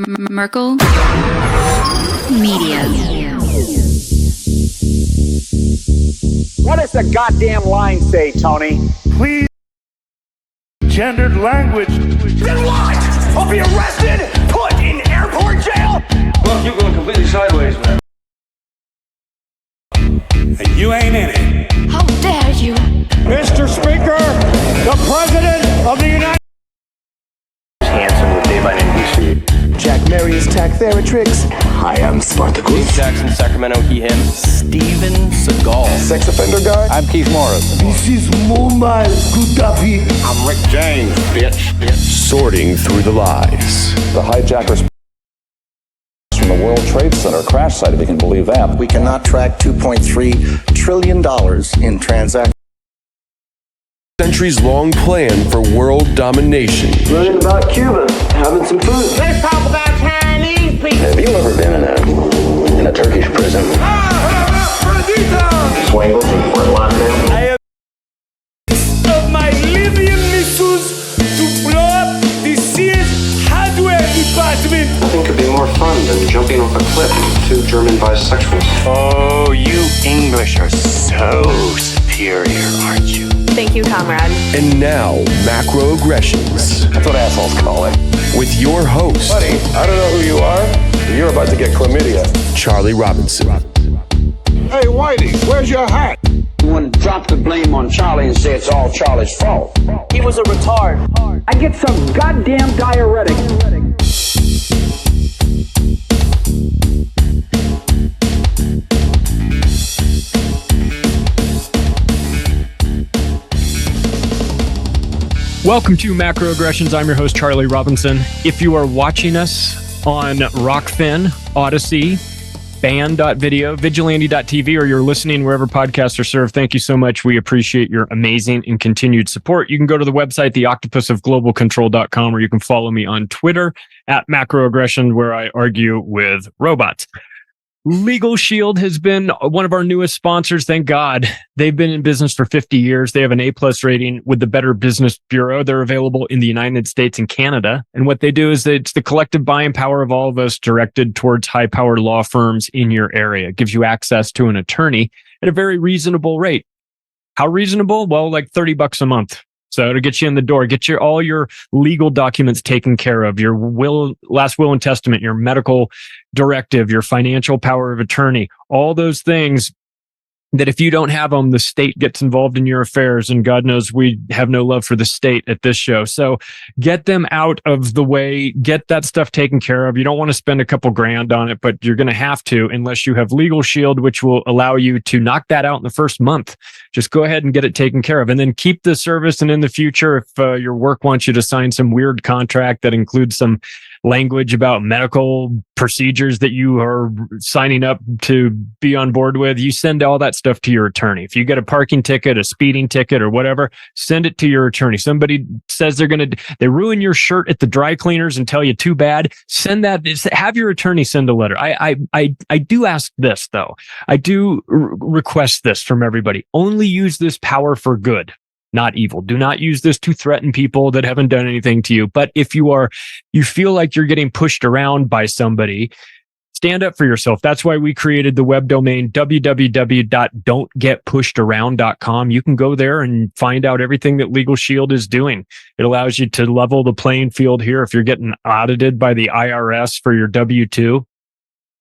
Merkel Media. What does the goddamn line say, Tony? Please, gendered language. Then what? I'll be arrested, put in airport jail? Look, you're going completely sideways, man. And you ain't in it. How dare you? Mr. Speaker, the President of the United Handsome with Dave on NBC. Jack Marius Tactheratrix. Hi, I'm Spartacus. Jackson, Sacramento, he, him. Steven Seagal. Sex offender guy. I'm Keith Morris. This is Muammar Gaddafi. I'm Rick James, bitch. Sorting through the lies. The hijackers from the World Trade Center crash site, if you can believe that. We cannot track $2.3 trillion in transactions. Centuries-long plan for world domination. Learning about Cuba, having some food. Let's talk about Chinese people. Have you ever been in a Turkish prison? Swangles in Fort Lauderdale? I have of my Libyan missiles to blow up the Sears hardware department. Nothing could be more fun than jumping off a cliff with two German bisexuals. Oh, you English are so superior, aren't you? Thank you, comrade. And now, macroaggressions. That's what assholes call it. With your host, Buddy, I don't know who you are, but you're about to get chlamydia. Charlie Robinson. Hey, Whitey, where's your hat? You want to drop the blame on Charlie and say it's all Charlie's fault. He was a retard. I get some goddamn diuretic. Welcome to Macroaggressions. I'm your host, Charlie Robinson. If you are watching us on Rockfin, Odyssey, Band.video, Vigilante.tv, or you're listening wherever podcasts are served, thank you so much. We appreciate your amazing and continued support. You can go to the website, theoctopusofglobalcontrol.com, or you can follow me on Twitter at Macroaggression, where I argue with robots. Legal Shield has been one of our newest sponsors. Thank God. They've been in business for 50 years. They have an A+ rating with the Better Business Bureau. They're available in the United States and Canada. And what they do is it's the collective buying power of all of us directed towards high-powered law firms in your area. It gives you access to an attorney at a very reasonable rate. How reasonable? Well, like $30 a month. So to get you in the door, get all your legal documents taken care of, your last will and testament, your medical directive, your financial power of attorney, all those things that if you don't have them, the state gets involved in your affairs. And God knows we have no love for the state at this show. So get them out of the way, get that stuff taken care of. You don't want to spend a couple grand on it, but you're going to have to unless you have Legal Shield, which will allow you to knock that out in the first month. Just go ahead and get it taken care of and then keep the service. And in the future, if your work wants you to sign some weird contract that includes some language about medical procedures that you are signing up to be on board with, you send all that stuff to your attorney. If you get a parking ticket, a speeding ticket, or whatever, send it to your attorney. Somebody says they ruin your shirt at the dry cleaners and tell you too bad, send that, have your attorney send a letter. I do ask this though. I do request this from everybody. Only use this power for good, not evil. Do not use this to threaten people that haven't done anything to you. But if you feel like you're getting pushed around by somebody, stand up for yourself. That's why we created the web domain www.don'tgetpushedaround.com. You can go there and find out everything that Legal Shield is doing. It allows you to level the playing field here. If you're getting audited by the IRS for your W-2,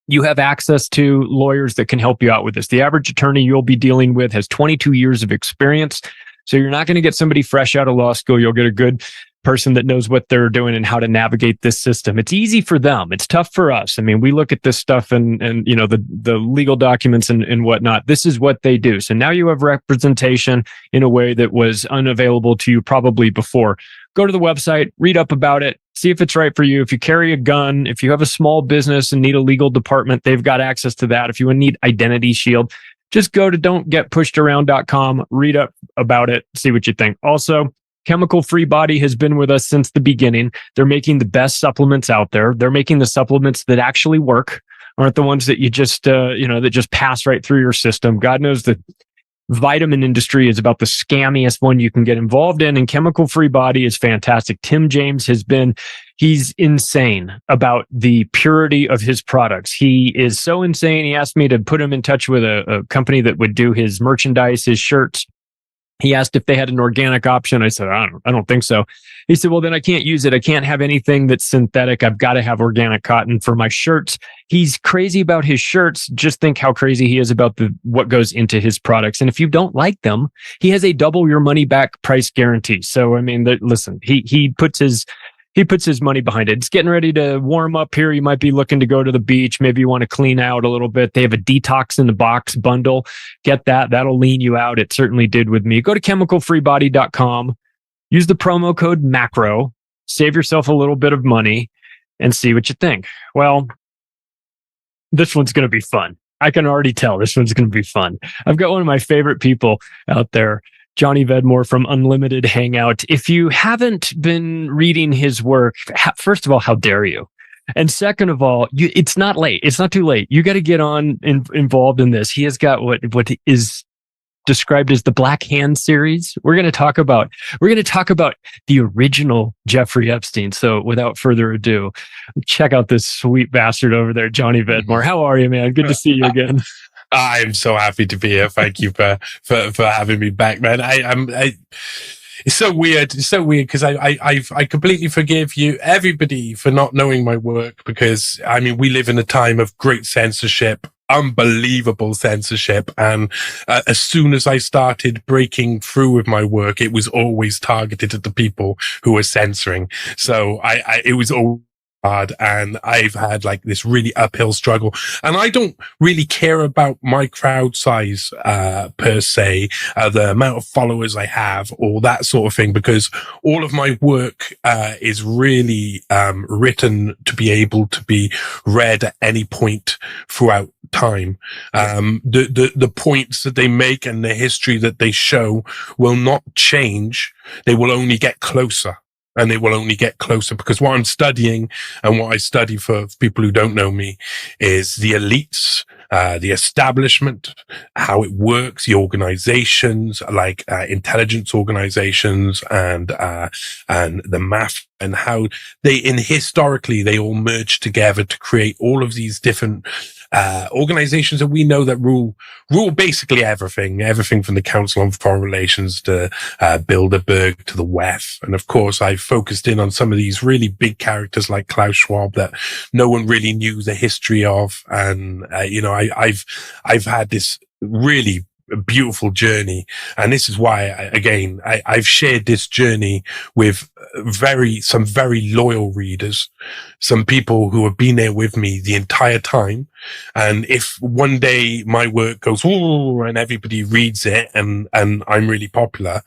you have access to lawyers that can help you out with this. The average attorney you'll be dealing with has 22 years of experience. So you're not going to get somebody fresh out of law school. You'll get a good person that knows what they're doing and how to navigate this system. It's easy for them. It's tough for us. I mean, we look at this stuff and you know, the legal documents and whatnot. This is what they do. So now you have representation in a way that was unavailable to you probably before. Go to the website, read up about it, see if it's right for you. If you carry a gun, if you have a small business and need a legal department, they've got access to that. If you need Identity Shield, just go to don'tgetpushedaround.com, read up about it, see what you think. Also, Chemical Free Body has been with us since the beginning. They're making the best supplements out there. They're making the supplements that actually work, aren't the ones that you just, that just pass right through your system. God knows that vitamin industry is about the scammiest one you can get involved in, and Chemical Free Body is fantastic. Tim James he's insane about the purity of his products. He is so insane. He asked me to put him in touch with a company that would do his merchandise, his shirts. He asked if they had an organic option. I said, I don't think so. He said, well, then I can't use it. I can't have anything that's synthetic. I've got to have organic cotton for my shirts. He's crazy about his shirts. Just think how crazy he is about what goes into his products. And if you don't like them, he has a double your money back price guarantee. So, I mean, listen, he puts his money behind it. It's getting ready to warm up here. You might be looking to go to the beach. Maybe you want to clean out a little bit. They have a detox in the box bundle. Get that. That'll lean you out. It certainly did with me. Go to chemicalfreebody.com. Use the promo code MACRO. Save yourself a little bit of money and see what you think. Well, this one's going to be fun. I can already tell this one's going to be fun. I've got one of my favorite people out there, Johnny Vedmore from Unlimited Hangout. If you haven't been reading his work, first of all, how dare you? And second of all, it's not late. It's not too late. You got to get involved in this. He has got what is described as the Black Hand series. We're going to talk about the original Jeffrey Epstein. So without further ado, check out this sweet bastard over there, Johnny Vedmore. How are you, man? Good to see you again. I'm so happy to be here. Thank you for having me back, man. It's so weird. It's so weird because I completely forgive everybody for not knowing my work, because I mean, we live in a time of great censorship, unbelievable censorship. And as soon as I started breaking through with my work, it was always targeted at the people who were censoring. So it was all hard, and I've had like this really uphill struggle, and I don't really care about my crowd size per se, the amount of followers I have or that sort of thing, because all of my work is really written to be able to be read at any point throughout time. The points that they make and the history that they show will not change. They will only get closer. And they will only get closer, because what I'm studying, and what I study for people who don't know me, is the elites, the establishment, how it works, the organizations like intelligence organizations and the mafia, and how historically they all merge together to create all of these different organizations that we know that rule basically everything from the Council on Foreign Relations to Bilderberg to the WEF. And of course, I've focused in on some of these really big characters like Klaus Schwab that no one really knew the history of. And I've had this really beautiful journey, and this is why I've shared this journey with some very loyal readers, some people who have been there with me the entire time. And if one day my work goes ooh and everybody reads it and I'm really popular,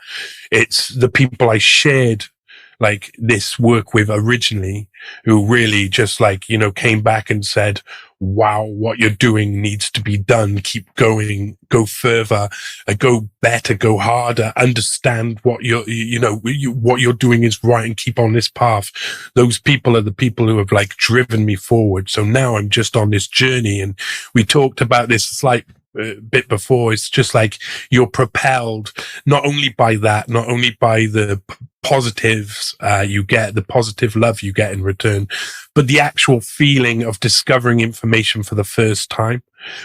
it's the people I shared like this work with originally who really just came back and said, wow, what you're doing needs to be done. Keep going, go further, go better, go harder, understand what what you're doing is right, and keep on this path. Those people are the people who have driven me forward. So now I'm just on this journey, and we talked about this bit before. It's just you're propelled not only by the positives you get, the positive love you get in return, but the actual feeling of discovering information for the first time,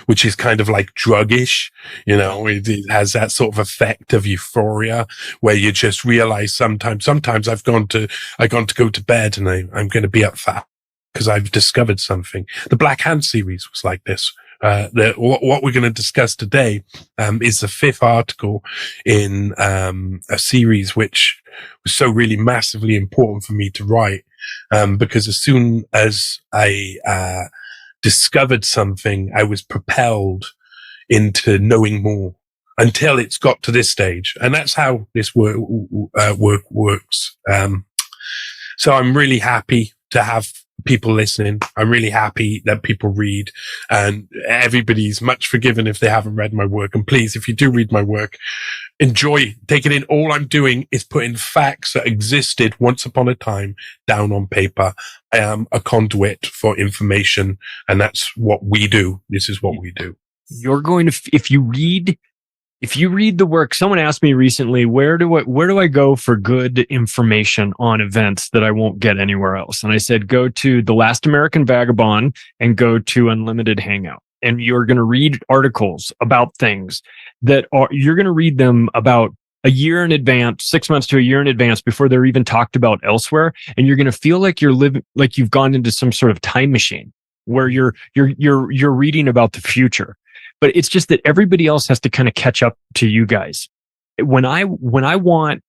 which is kind of druggish. It has that sort of effect of euphoria where you just realize sometimes I've gone to go to bed and I'm going to be up for because I've discovered something. The Black Hand series was like this. What we're going to discuss today is the 5th article in a series which was so really massively important for me to write, because as soon as I discovered something, I was propelled into knowing more until it's got to this stage. And that's how this work works. So I'm really happy to have people listening. I'm really happy that people read, and everybody's much forgiven if they haven't read my work. And please, if you do read my work, enjoy, take it in. All I'm doing is putting facts that existed once upon a time down on paper. I am a conduit for information, and that's what we do. This is what we do. You're going to, if you read if you read the work, someone asked me recently, where do I go for good information on events that I won't get anywhere else? And I said, go to The Last American Vagabond and go to Unlimited Hangout. And you're going to read articles about things you're going to read them about a year in advance, 6 months to a year in advance before they're even talked about elsewhere. And you're going to feel like you're living, like you've gone into some sort of time machine where you're reading about the future. But it's just that everybody else has to kind of catch up to you guys. When I want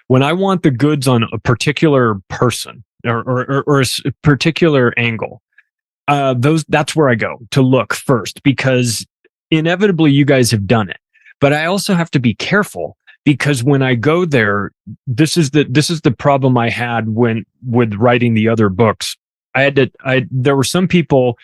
the goods on a particular person or a particular angle, that's where I go to look first, because inevitably you guys have done it. But I also have to be careful, because when I go there, this is the problem I had with writing the other books. There were some people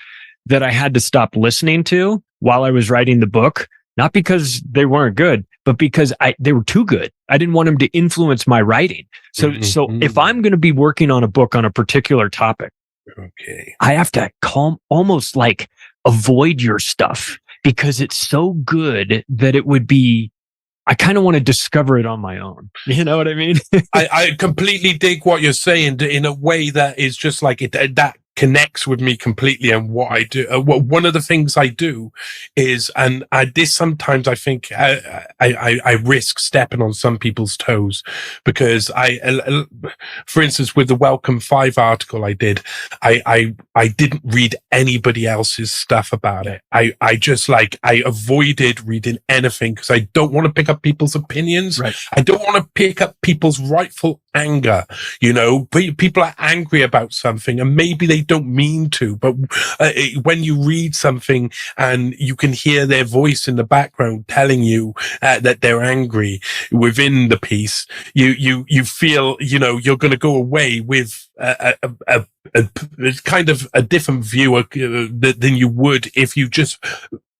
that I had to stop listening to while I was writing the book, not because they weren't good, but because they were too good. I didn't want them to influence my writing. So if I'm going to be working on a book on a particular topic, okay, I have to almost like avoid your stuff, because it's so good that it would be, I kind of want to discover it on my own. You know what I mean? I completely dig what you're saying in a way that is just like that connects with me completely. And what I do, one of the things I do is, and this sometimes I think I risk stepping on some people's toes, because for instance, with the Welcome 5 article I did, I didn't read anybody else's stuff about it. I avoided reading anything, because I don't want to pick up people's opinions. Right. I don't want to pick up people's rightful anger. You know, people are angry about something and maybe they don't mean to, but when you read something and you can hear their voice in the background telling you that they're angry within the piece, you feel, you know, you're going to go away with a kind of a different view than you would if you just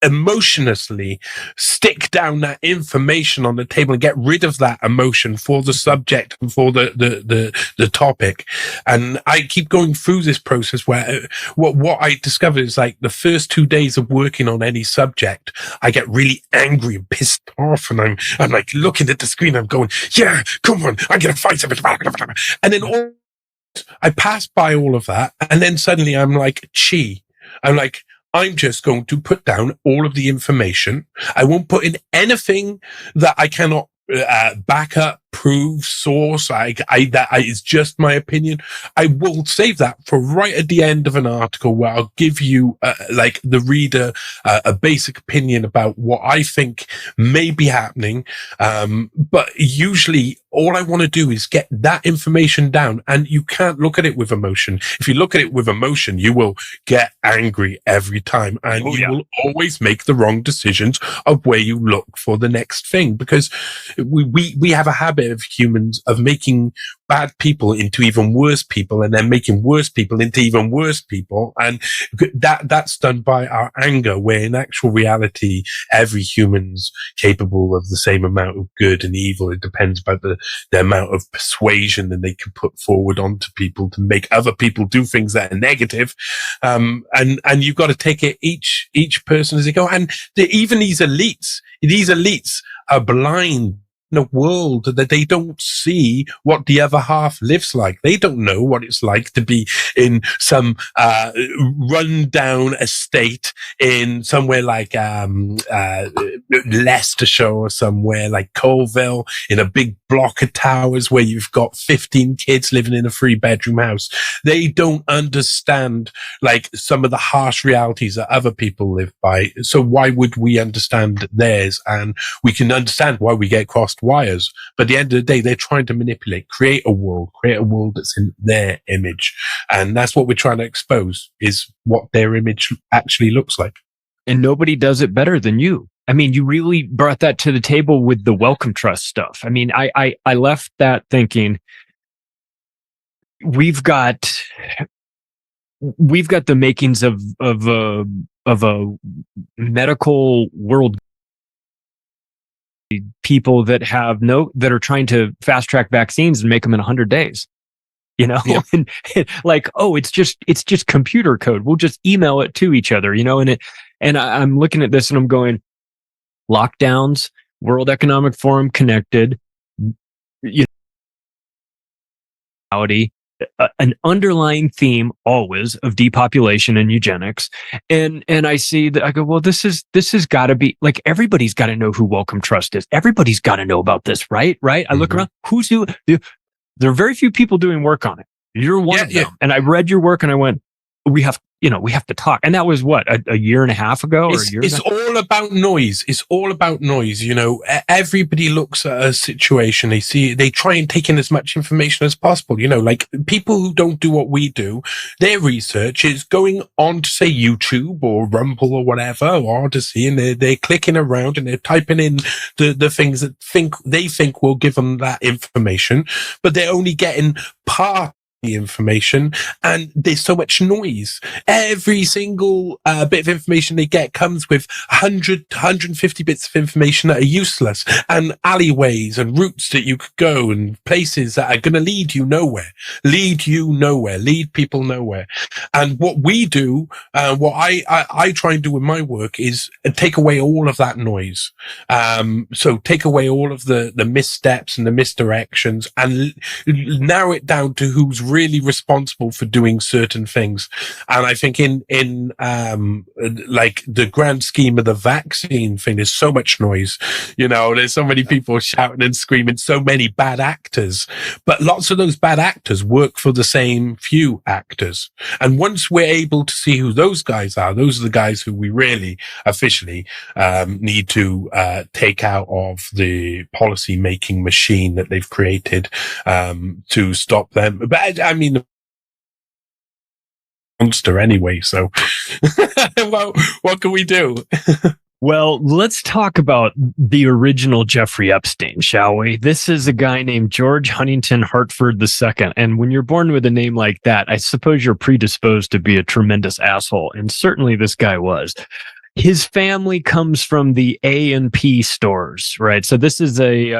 emotionlessly stick down that information on the table and get rid of that emotion for the subject and for the topic. And I keep going through this process where what I discovered is, like, the first 2 days of working on any subject, I get really angry and pissed off, and I'm like looking at the screen, I'm going, yeah, come on, I'm gonna fight something. And then I pass by all of that, and then suddenly I'm like, I'm just going to put down all of the information. I won't put in anything that I cannot back up, prove, source. That is just my opinion. I will save that for right at the end of an article, where I'll give you, like the reader, a basic opinion about what I think may be happening. But usually all I want to do is get that information down, and you can't look at it with emotion. If you look at it with emotion, you will get angry every time, and you will always make the wrong decisions of where you look for the next thing, because we have a habit of humans of making bad people into even worse people, and then making worse people into even worse people. And that's done by our anger, where in actual reality, every human's capable of the same amount of good and evil. It depends about the amount of persuasion that they can put forward onto people to make other people do things that are negative. And you've got to take it each person as they go. And even these elites are blind in a world that they don't see what the other half lives like. They don't know what it's like to be in some run-down estate in somewhere like Leicestershire, or somewhere like Colville, in a big block of towers where you've got 15 kids living in a 3-bedroom house. They don't understand, like, some of the harsh realities that other people live by. So why would we understand theirs? And we can understand why we get crossed wires, but at the end of the day, they're trying to manipulate, create a world that's in their image. And that's what we're trying to expose, is what their image actually looks like. And nobody does it better than you. I mean, you really brought that to the table with the Welcome Trust stuff. I mean, I left that thinking, we've got the makings of a medical world, people that are trying to fast track vaccines and make them in 100 days, you know. Yeah. And like, oh, it's just computer code. We'll just email it to each other, you know. And I'm looking at this and I'm going, lockdowns, World Economic Forum connected, an underlying theme always of depopulation and eugenics. And I see that I go, well, this has got to be like, everybody's got to know who Wellcome Trust is. Everybody's got to know about this, right? Right. I look around, there are very few people doing work on it. You're one of them. And I read your work and I went, we have to talk. And that was what, a year and a half ago or a year It's ago? all about noise. It's all about noise. Everybody looks at a situation. They try and take in as much information as possible. Like people who don't do what we do, their research is going on to say YouTube or Rumble or whatever, or Odyssey, and they're clicking around and they're typing in the things that they think will give them that information, but they're only getting part the information, and there's so much noise. Every single bit of information they get comes with 100 to 150 bits of information that are useless, and alleyways and routes that you could go, and places that are going to lead people nowhere. And what we do, what I try and do with my work is take away all of that noise. So take away all of the missteps and the misdirections and narrow it down to who's really responsible for doing certain things. And I think in like the grand scheme of the vaccine thing, there's so much noise. There's so many people shouting and screaming, so many bad actors, but lots of those bad actors work for the same few actors. And once we're able to see who those guys are, those are the guys who we really officially need to take out of the policy making machine that they've created to stop them. But I mean, monster anyway, so well, what can we do? Well, let's talk about the original Jeffrey Epstein, shall we? This is a guy named George Huntington Hartford II. And when you're born with a name like that, I suppose you're predisposed to be a tremendous asshole. And certainly this guy was. His family comes from the A&P stores, right? So this is a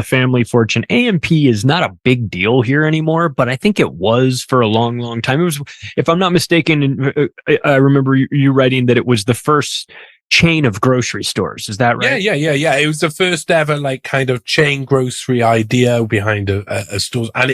family fortune. A&P is not a big deal here anymore, but I think it was for a long, long time. It was, if I'm not mistaken, I remember you writing that it was the first chain of grocery stores. Is that right? Yeah. It was the first ever like kind of chain grocery idea behind a store, and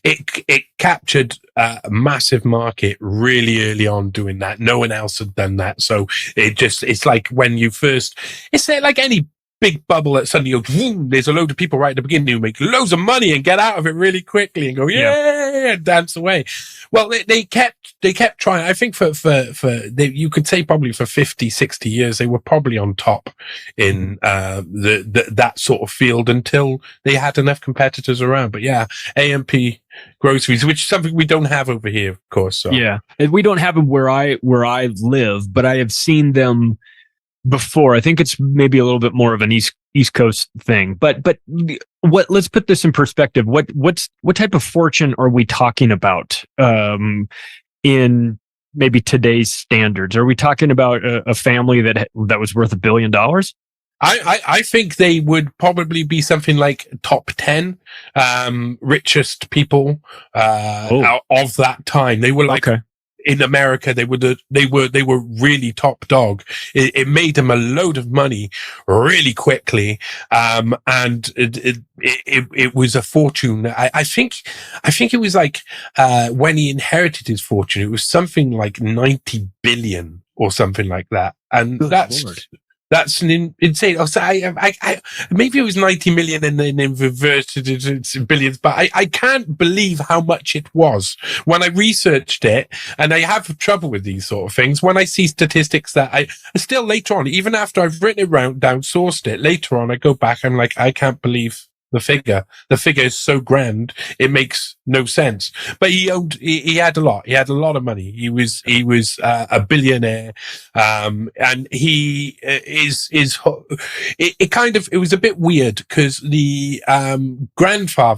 it captured a massive market really early on doing that. No one else had done that, so it's like when you first, it's like any big bubble that suddenly goes, whoom, there's a load of people right at the beginning who make loads of money and get out of it really quickly and go, yeah, and dance away. Well, they kept trying. I think you could say probably for 50, 60 years, they were probably on top in that sort of field until they had enough competitors around. But yeah, A&P groceries, which is something we don't have over here, of course. So. Yeah, and we don't have them where I live, but I have seen them before. I think it's maybe a little bit more of an East Coast thing, but let's put this in perspective. What type of fortune are we talking about in maybe today's standards? Are we talking about a family that was worth $1 billion? I think they would probably be something like top 10 richest people of that time. They were like, okay. In America, they were really top dog. It made them a load of money really quickly, and it was a fortune. I think it was like when he inherited his fortune, it was something like 90 billion or something like that, and that's an insane. I maybe it was 90 million and then reverted it to billions, but I can't believe how much it was when I researched it. And I have trouble with these sort of things when I see statistics that I still later on, even after I've written it down, sourced it, later on I go back, I'm like, I can't believe the figure. The figure is so grand, it makes no sense. But he had a lot. He had a lot of money. He was a billionaire. And he it was a bit weird because the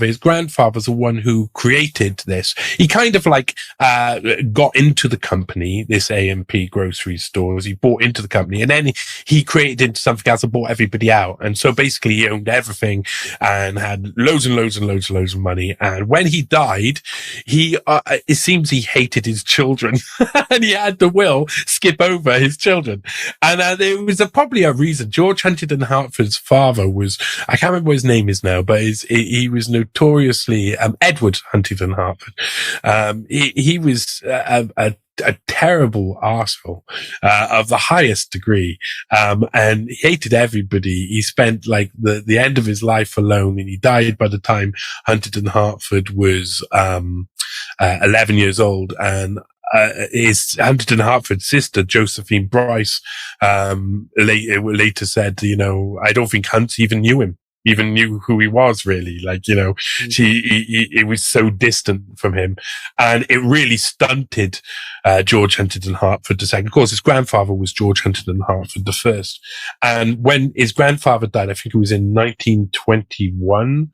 his grandfather's the one who created this. He kind of like got into the company, this A&P grocery stores. He bought into the company, and then he created into something else and bought everybody out. And so basically he owned everything and had loads and loads and loads and loads of money. And when he died, died, it seems he hated his children and he had the will skip over his children. And there was probably a reason. George Huntington Hartford's father was, I can't remember what his name is now, but he was notoriously, Edward Huntington Hartford. He was a terrible arsehole, of the highest degree. And he hated everybody. He spent like the end of his life alone, and he died by the time Huntington Hartford was, 11 years old. And, his Huntington Hartford's sister, Josephine Bryce, later said, I don't think Hunt even knew who he was really. Like, it was so distant from him, and it really stunted, George Huntington Hartford II. Of course, his grandfather was George Huntington Hartford I. And when his grandfather died, I think it was in 1921,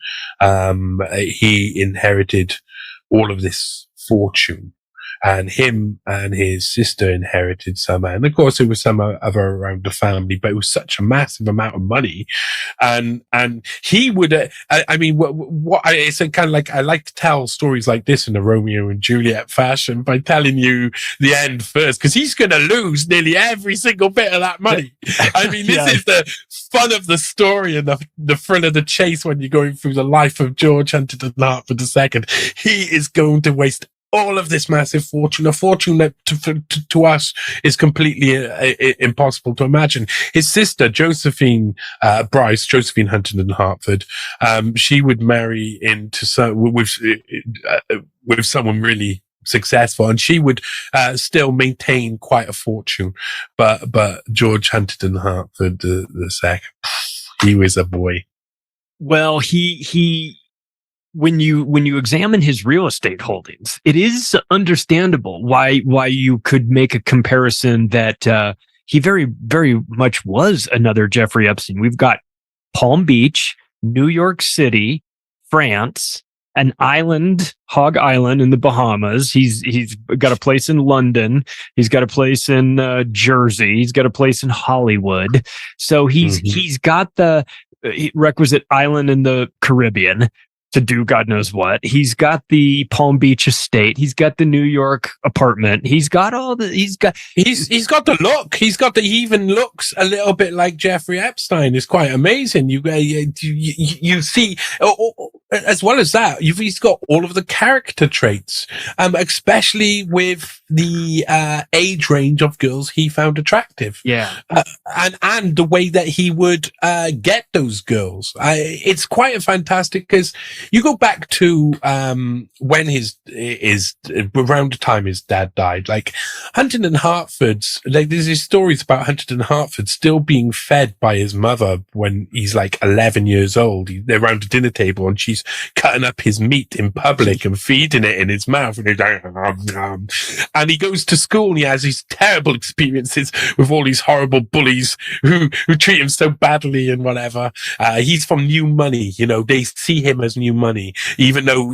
he inherited all of this fortune. And him and his sister inherited some, and of course it was some other around the family, but it was such a massive amount of money. And he would, it's a kind of like, I like to tell stories like this in a Romeo and Juliet fashion by telling you the end first, because he's going to lose nearly every single bit of that money. I mean, this is the fun of the story and the thrill of the chase when you're going through the life of George Huntington Hartford II. He is going to waste all of this massive fortune, a fortune that to us is completely impossible to imagine. His sister, Josephine Huntington Hartford, she would marry into with someone really successful, and she would still maintain quite a fortune. But George Huntington Hartford II, he was a boy. Well, he when you examine his real estate holdings, it is understandable why you could make a comparison that he very, very much was another Jeffrey Epstein. We've got Palm Beach, New York City, France, an island, Hog Island in the Bahamas. He's got a place in London. He's got a place in Jersey. He's got a place in Hollywood. So he's got the requisite island in the Caribbean to do God knows what. He's got the Palm Beach estate. He's got the New York apartment. He's got he's got the look. He even looks a little bit like Jeffrey Epstein. It's quite amazing. You see, as well as that, he's got all of the character traits, especially with the age range of girls he found attractive. Yeah. And the way that he would get those girls. It's quite fantastic, because you go back to when around the time his dad died. Like Huntington Hartford's, like there's these stories about Huntington Hartford still being fed by his mother when he's like 11 years old. They're around the dinner table and she's cutting up his meat in public and feeding it in his mouth, and he's like, and he goes to school and he has these terrible experiences with all these horrible bullies who treat him so badly and whatever. He's from New Money, they see him as New Money, even though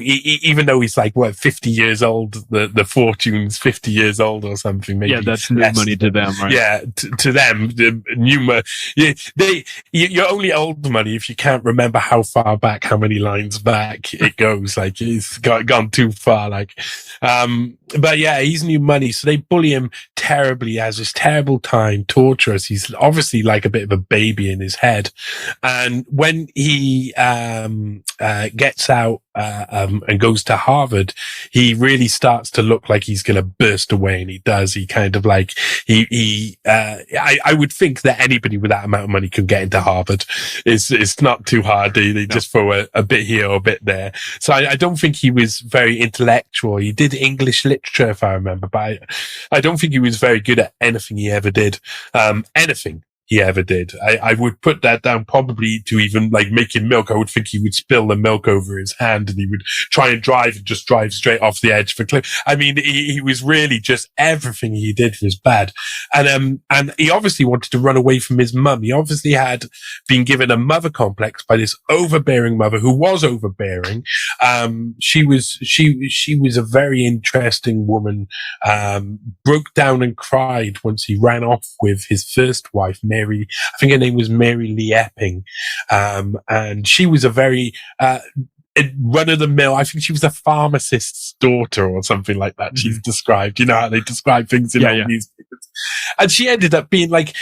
he's like 50 years old. The fortune's 50 years old or something. Maybe. Yeah, that's New Money to them, right? Yeah, to them, the New Money. You're only old money if you can't remember how far back, how many lines back it goes. Like it's gone too far. Like, but yeah, he's New Money, so they bully him terribly. He has this terrible time, torturous. He's obviously like a bit of a baby in his head, and when he gets out and goes to Harvard, he really starts to look like he's going to burst away, and he does. He kind of like I would think that anybody with that amount of money could get into Harvard. It's not too hard. They just throw a bit here or a bit there. So I don't think he was very intellectual. He did English literature, if I remember, but I don't think he was very good at anything he ever did. Anything he ever did. I would put that down probably to even like making milk. I would think he would spill the milk over his hand and he would try and just drive straight off the edge of a cliff. I mean, he was really just, everything he did was bad. And he obviously wanted to run away from his mum. He obviously had been given a mother complex by this overbearing mother who was overbearing. She was a very interesting woman, broke down and cried once he ran off with his first wife, Mary. I think her name was Mary Lee Epping. And she was a very, run of the mill. I think she was a pharmacist's daughter or something like that. She's described, you know how they describe things in old newspapers. And she ended up being like,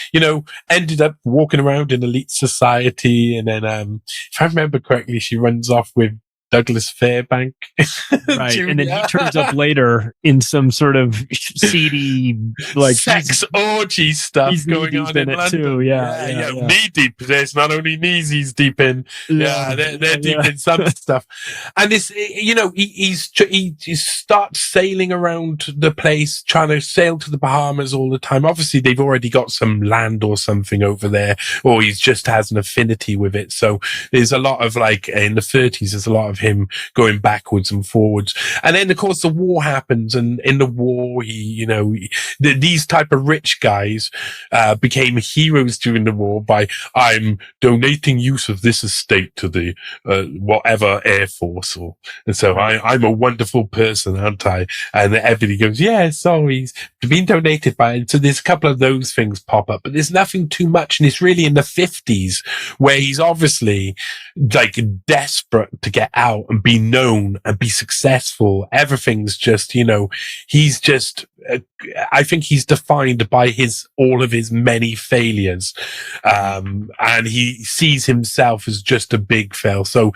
ended up walking around in elite society. And then, if I remember correctly, she runs off with Douglas Fairbank. Right. And then he turns up later in some sort of seedy, like sex orgy stuff going on in London. Too. Yeah. Knee deep. There's not only knees he's deep in. They're deep in some stuff. And this, he starts sailing around the place, trying to sail to the Bahamas all the time. Obviously, they've already got some land or something over there, or he just has an affinity with it. So there's a lot of like in the 30s, there's a lot of him going backwards and forwards. And then of course the war happens, and in the war these type of rich guys became heroes during the war by, I'm donating use of this estate to the whatever Air Force, and so I'm a wonderful person, aren't I? And everybody goes, yeah, so he's been donated by, and so there's a couple of those things pop up, but there's nothing too much. And it's really in the 50s where he's obviously like desperate to get out and be known and be successful. Everything's just, he's just, I think he's defined by all of his many failures. And he sees himself as just a big fail. So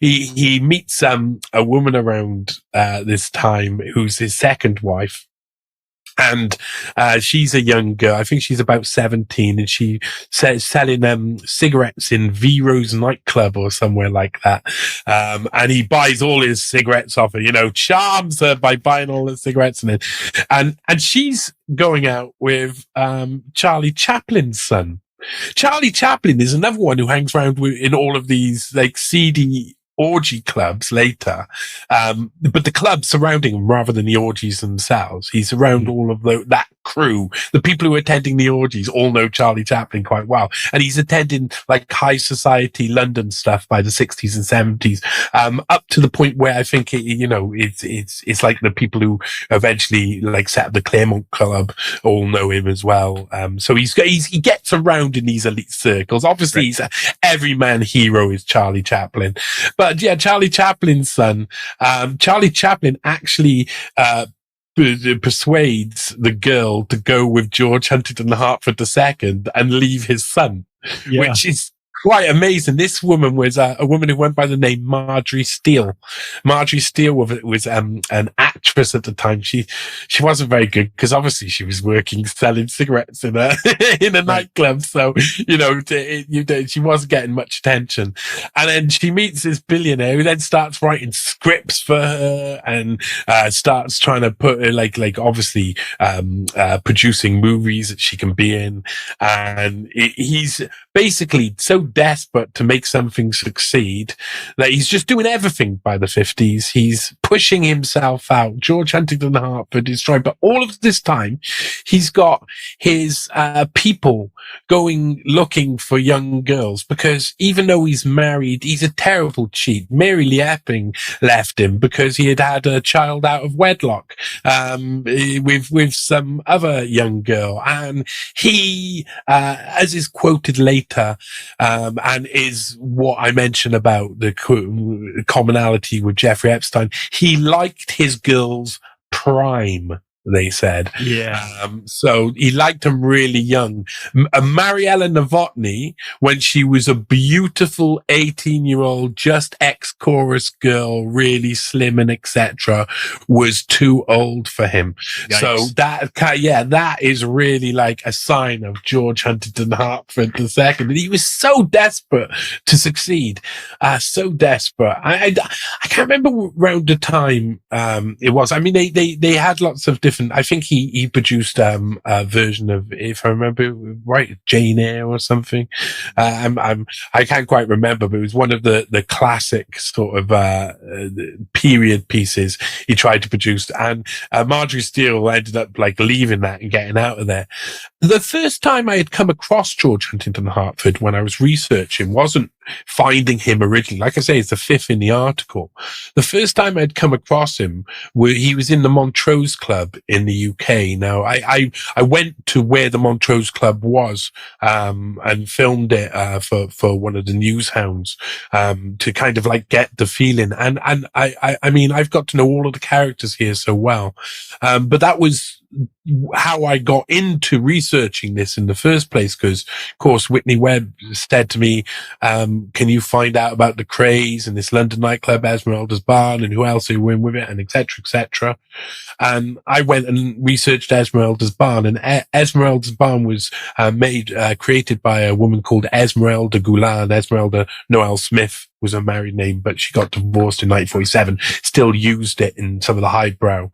he meets, a woman around, this time who's his second wife. And she's a young girl. I think she's about 17, and she selling cigarettes in Vero's nightclub or somewhere like that. And he buys all his cigarettes off her, charms her by buying all the cigarettes. And she's going out with Charlie Chaplin's son. Charlie Chaplin is another one who hangs around in all of these like seedy orgy clubs later, but the clubs surrounding him rather than the orgies themselves. He's around all of that crew. The people who are attending the orgies all know Charlie Chaplin quite well, and he's attending like high society London stuff by the 60s and 70s, up to the point where I think it's like the people who eventually like set up the Claremont Club all know him as well. So he gets around in these elite circles. Obviously, he's everyman hero is Charlie Chaplin. But yeah, Charlie Chaplin's son, Charlie Chaplin actually, persuades the girl to go with George Huntington Hartford II and leave his son, which is quite amazing. This woman was a woman who went by the name Marjorie Steele. Marjorie Steele was an actress at the time. She wasn't very good because obviously she was working selling cigarettes in a nightclub. So she wasn't getting much attention. And then she meets this billionaire who then starts writing scripts for her and starts trying to put her like obviously producing movies that she can be in. And he's basically so desperate to make something succeed that he's just doing everything by the 50s. He's pushing himself out. George Huntington Hartford is trying, but all of this time he's got his people going looking for young girls, because even though he's married, he's a terrible cheat. Mary Lee Epping left him because he had a child out of wedlock with some other young girl, and he as is quoted later, and is what I mentioned about the commonality with Jeffrey Epstein. He liked his girls prime, they said. Yeah. So he liked them really young. Mariella Novotny, when she was a beautiful 18-year-old, just ex-chorus girl, really slim and etc., was too old for him. Yikes. So that is really like a sign of George Huntington Hartford II. And he was so desperate to succeed. So desperate. I can't remember around the time, it was. I mean, they had lots of different, I think he produced a version of, if I remember right, Jane Eyre or something. I can't quite remember, but it was one of the classic sort of period pieces he tried to produce. And Marjorie Steele ended up like leaving that and getting out of there. The first time I had come across George Huntington Hartford when I was researching wasn't finding him originally. Like I say, it's the fifth in the article. The first time I'd come across him, he was in the Montrose Club in the UK. Now, I went to where the Montrose Club was, and filmed it, for one of the news hounds, to kind of like get the feeling. And I mean, I've got to know all of the characters here so well. But that was how I got into researching this in the first place, because of course Whitney Webb said to me, can you find out about the craze and this London nightclub Esmeralda's Barn and who else who were in with it, and etc. And I went and researched Esmeralda's Barn, and Esmeralda's Barn was created by a woman called Esmeralda Goulart. Esmeralda Noel Smith was her married name, but she got divorced in 1947, still used it in some of the highbrow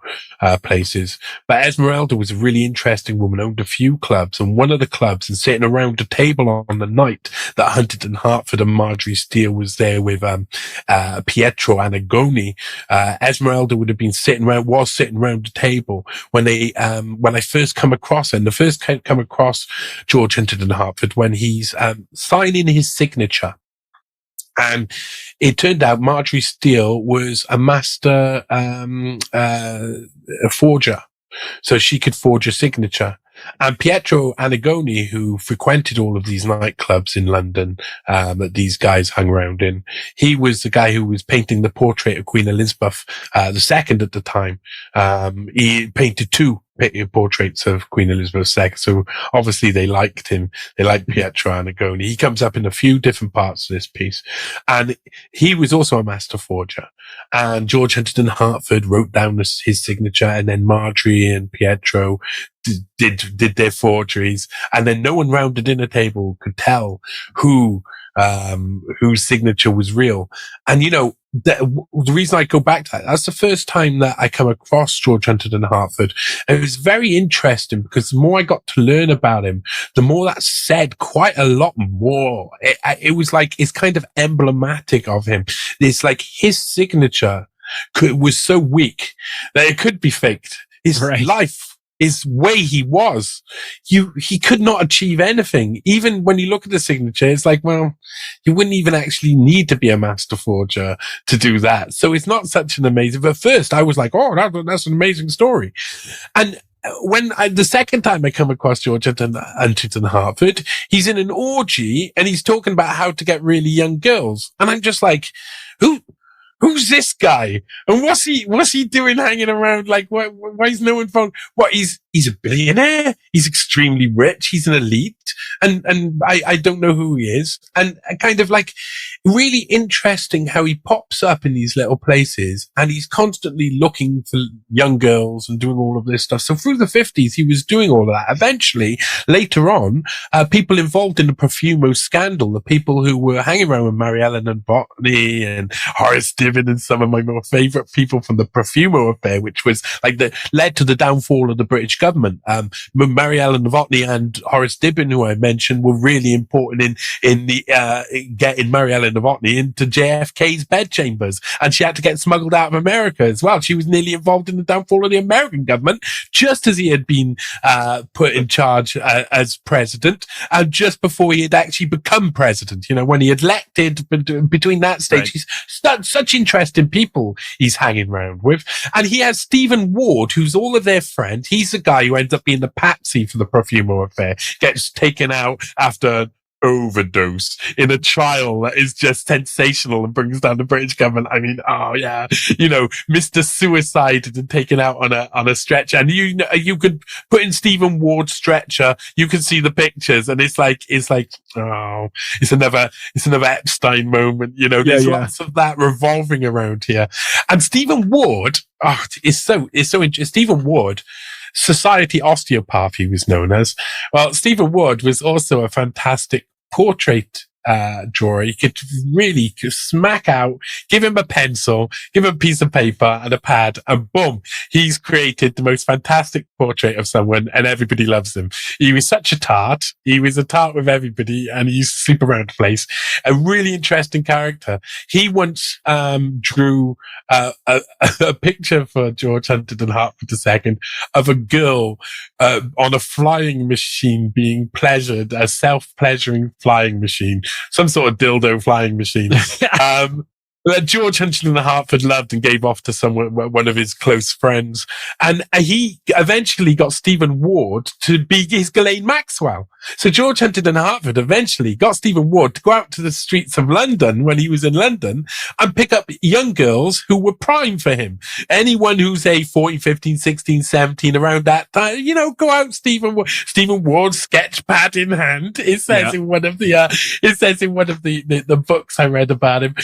places. But Esmeralda was a really interesting woman, owned a few clubs, and one of the clubs, and sitting around a table on the night that Huntington Hartford and Marjorie Steele was there with Pietro Annigoni, Esmeralda would have been sitting around the table when I first come across her, and the first come across George Huntington Hartford when he's signing his signature. And it turned out Marjorie Steele was a master forger, so she could forge a signature. And Pietro Annigoni, who frequented all of these nightclubs in London that these guys hung around in, he was the guy who was painting the portrait of Queen Elizabeth II at the time. He painted two portraits of Queen Elizabeth II, so obviously they liked him. They liked Pietro Annigoni. He comes up in a few different parts of this piece, and he was also a master forger. And George Huntington Hartford wrote down his signature, and then Marjorie and Pietro did their forgeries, and then no one round the dinner table could tell whose signature was real. And the reason I go back to that's the first time that I come across George Huntington Hartford. And it was very interesting because the more I got to learn about him, the more that said quite a lot more. It was like, it's kind of emblematic of him. It's like his signature was so weak that it could be faked. His life, his way he was, he could not achieve anything. Even when you look at the signature, it's like, well, you wouldn't even actually need to be a master forger to do that. So it's not such an amazing, but first I was like, oh, that's an amazing story. And when the second time I come across George Huntington Hartford, he's in an orgy and he's talking about how to get really young girls. And I'm just like, who's this guy? And what's he doing hanging around? Like, why is no one found? What, he's a billionaire. He's extremely rich. He's an elite. And I don't know who he is. And kind of like really interesting how he pops up in these little places and he's constantly looking for young girls and doing all of this stuff. So through the 50s, he was doing all of that. Eventually, later on, people involved in the Profumo scandal, the people who were hanging around with Mary Ellen and Botany and Horace Dibbon and some of my more favorite people from the Profumo affair, which was like led to the downfall of the British government. Mary Ellen Novotny and Horace Dibbon, who I mentioned, were really important in getting Mary Ellen Novotny into JFK's bedchambers, and she had to get smuggled out of America as well. She was nearly involved in the downfall of the American government, just as he had been put in charge as president, and just before he had actually become president. When he had elected, between that stage, he's such interesting people he's hanging around with. And he has Stephen Ward, who's all of their friend. He's the guy who ends up being the patsy for the Profumo affair, gets taken out after overdose in a trial that is just sensational and brings down the British government. I mean, oh yeah, Mr. Suicide and taken out on a stretcher, and you could put in Stephen Ward's stretcher, you can see the pictures, and it's like oh, it's another Epstein moment. There's lots of that revolving around here. And Stephen Ward, is so interesting. Stephen Ward, Society Osteopath, he was known as. Well, Stephen Ward was also a fantastic portrait drawer. He could really smack out, give him a pencil, give him a piece of paper and a pad, and boom, he's created the most fantastic portrait of someone, and everybody loves him. He was such a tart. He was a tart with everybody, and he used to sleep around the place. A really interesting character. He once drew a picture for George Huntington Hartford II of a girl on a flying machine being pleasured, a self-pleasuring flying machine, some sort of dildo flying machine. That George Huntington Hartford loved and gave off to one of his close friends. And he eventually got Stephen Ward to be his Ghislaine Maxwell. So George Huntington Hartford eventually got Stephen Ward to go out to the streets of London when he was in London and pick up young girls who were prime for him. Anyone who's 14, 15, 16, 17, around that time, go out, Stephen Ward, sketch pad in hand. It says in one of the books I read about him,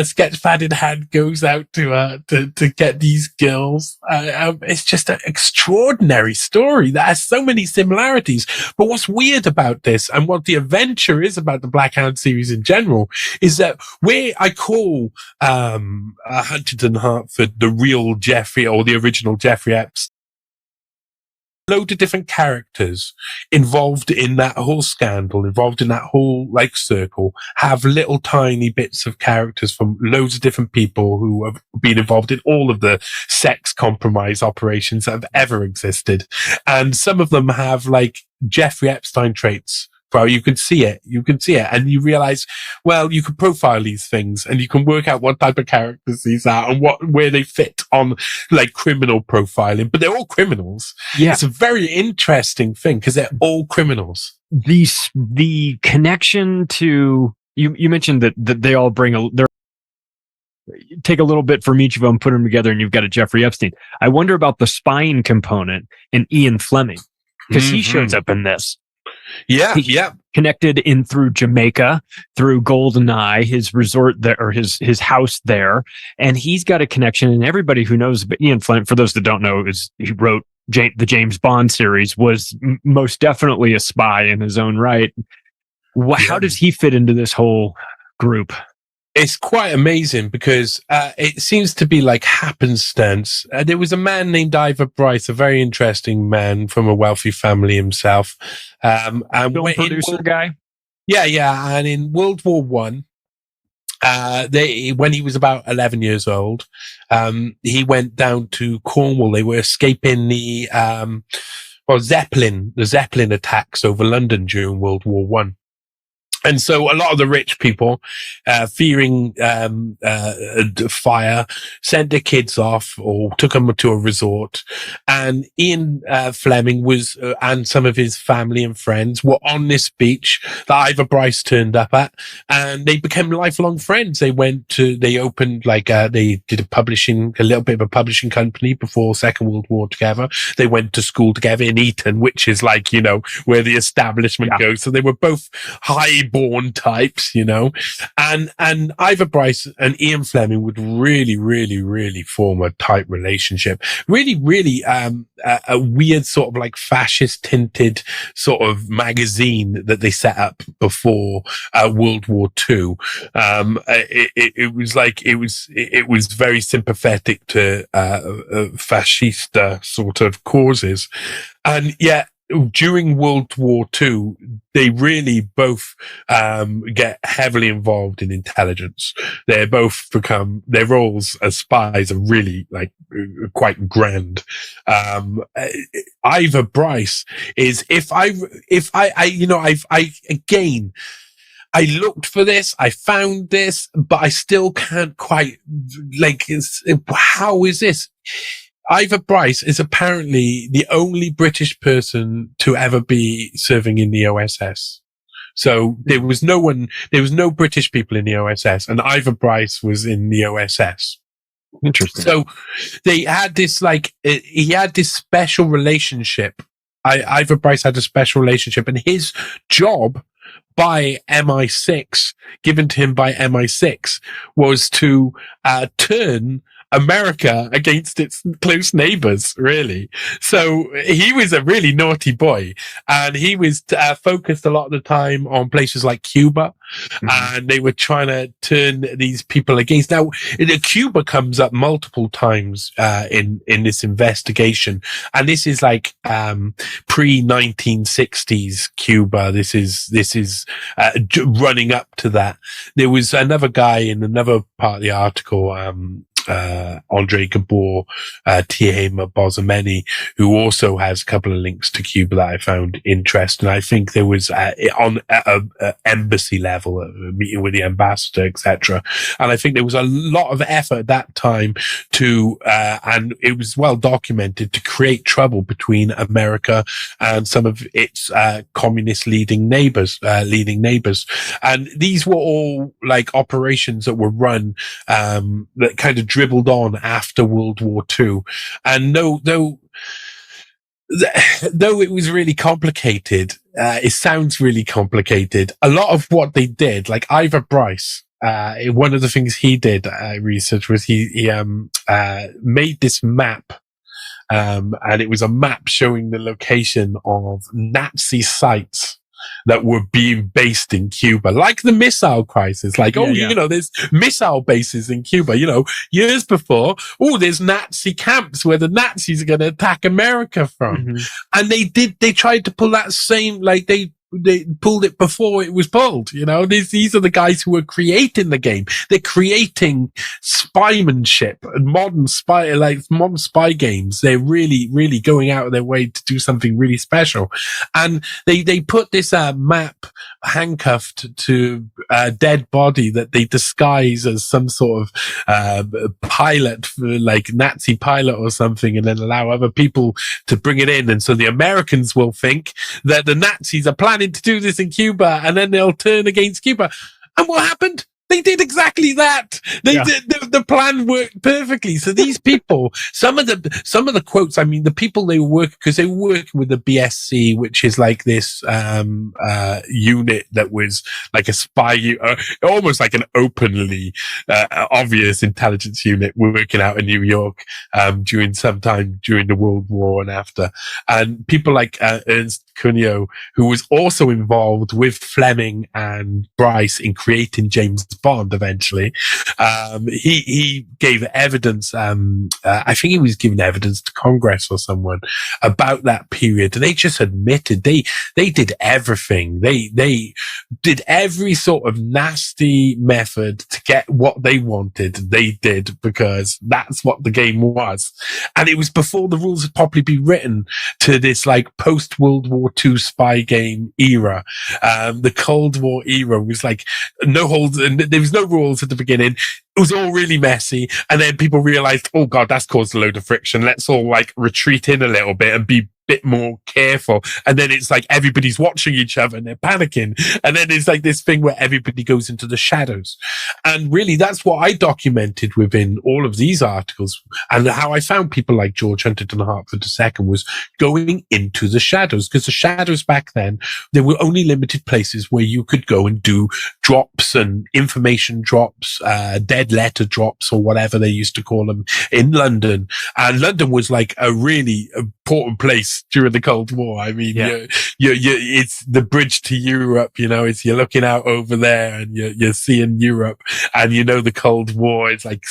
sketch pad in hand, goes out to get these girls. It's just an extraordinary story that has so many similarities. But what's weird about this, and what the adventure is about the Black Hound series in general, is that where I call Huntington Hartford the real Jeffrey, or the original Jeffrey Epstein, load of different characters involved in that whole scandal, involved in that whole circle, have little tiny bits of characters from loads of different people who have been involved in all of the sex compromise operations that have ever existed. And some of them have Jeffrey Epstein traits. Well, you can see it, and you realize, well, you can profile these things and you can work out what type of characters these are and where they fit on criminal profiling, but they're all criminals. Yeah. It's a very interesting thing because they're all criminals. The connection to, you mentioned that they all take a little bit from each of them, put them together, and you've got a Jeffrey Epstein. I wonder about the spying component in Ian Fleming, because he shows up in this. Yeah, Connected in through Jamaica, through GoldenEye, his resort there, or his house there, and he's got a connection. And everybody who knows, but Ian Fleming, for those that don't know, he wrote the James Bond series, was most definitely a spy in his own right. How does he fit into this whole group? It's quite amazing because it seems to be happenstance. There was a man named Ivor Bryce, a very interesting man from a wealthy family himself. And producer guy? Yeah. And in World War One, when he was about 11 years old, he went down to Cornwall. They were escaping the Zeppelin attacks over London during World War One. And so a lot of the rich people, fearing fire, sent their kids off or took them to a resort. And Ian Fleming and some of his family and friends were on this beach that Ivor Bryce turned up at, and they became lifelong friends. They opened they did a little bit of a publishing company before Second World War together. They went to school together in Eton, which is where the establishment goes. So they were both high-born types, and Ivor Bryce and Ian Fleming would really, really, really form a tight relationship. Really, really, a weird sort of fascist tinted sort of magazine that they set up before World War II. It was very sympathetic to fascista sort of causes, and yet during World War II, they really both get heavily involved in intelligence. They both become, their roles as spies are really quite grand. Ivor Bryce is, I looked for this, I found this, but I still can't quite, how is this? Ivor Bryce is apparently the only British person to ever be serving in the OSS. So there was no British people in the OSS, and Ivor Bryce was in the OSS. Interesting. So they had this he had this special relationship. Ivor Bryce had a special relationship, and his job by MI6, given to him by MI6, was to turn America against its close neighbors, really. So he was a really naughty boy, and he was focused a lot of the time on places like Cuba, and they were trying to turn these people against. Now, Cuba comes up multiple times in this investigation, and this is pre-1960s Cuba. This is running up to that. There was another guy in another part of the article, Andrei Gabor, Tiema Bozomeni, who also has a couple of links to Cuba that I found interesting. I think there was on embassy level, a meeting with the ambassador, etc. And I think there was a lot of effort at that time to, and it was well documented, to create trouble between America and some of its communist leading neighbors. And these were all like operations that were run that kind of dribbled on after World War II. And though it was really complicated, it sounds really complicated. A lot of what they did, like Ivor Bryce, one of the things he did research was he made this map. And it was a map showing the location of Nazi sites that were being based in Cuba, like the missile crisis. Like, you know, there's missile bases in Cuba, you know, years before. Oh, there's Nazi camps where the Nazis are going to attack America from. Mm-hmm. And they tried to pull that same, like they pulled it before it was pulled, you know. These are the guys who are creating the game. They're creating spymanship and modern spy games. They're really, really going out of their way to do something really special. And they put this map handcuffed to a dead body that they disguise as some sort of pilot, like Nazi pilot or something, and then allow other people to bring it in. And so the Americans will think that the Nazis are planning to do this in Cuba, and then they'll turn against Cuba. And what happened? They did exactly that. The plan worked perfectly. So these people, some of the quotes, I mean, the people they were working with the BSC, which is like this, unit that was like a spy, almost like an openly, obvious intelligence unit working out in New York, during the World War and after. And people like, Ernst Cuneo, who was also involved with Fleming and Bryce in creating James Bond eventually. He gave evidence, I think he was giving evidence to Congress or someone about that period. And they just admitted they did everything. They did every sort of nasty method to get what they wanted. They did, because that's what the game was. And it was before the rules had properly been written to this like post World War II spy game era. The Cold War era was like no holds, and there was no rules at the beginning. It was all really messy. And then people realized, oh God, that's caused a load of friction. Let's all like retreat in a little bit and be a bit more careful. And then it's like everybody's watching each other and they're panicking. And then it's like this thing where everybody goes into the shadows. And really, that's what I documented within all of these articles. And how I found people like George Huntington Hartford II was going into the shadows, because the shadows back then, there were only limited places where you could go and do drops and information drops, dead letter drops, or whatever they used to call them in London. And London was like a really important place during the Cold War. I mean, it's the bridge to Europe, you know, you're looking out over there and you're seeing Europe, and you know, the Cold War, it's like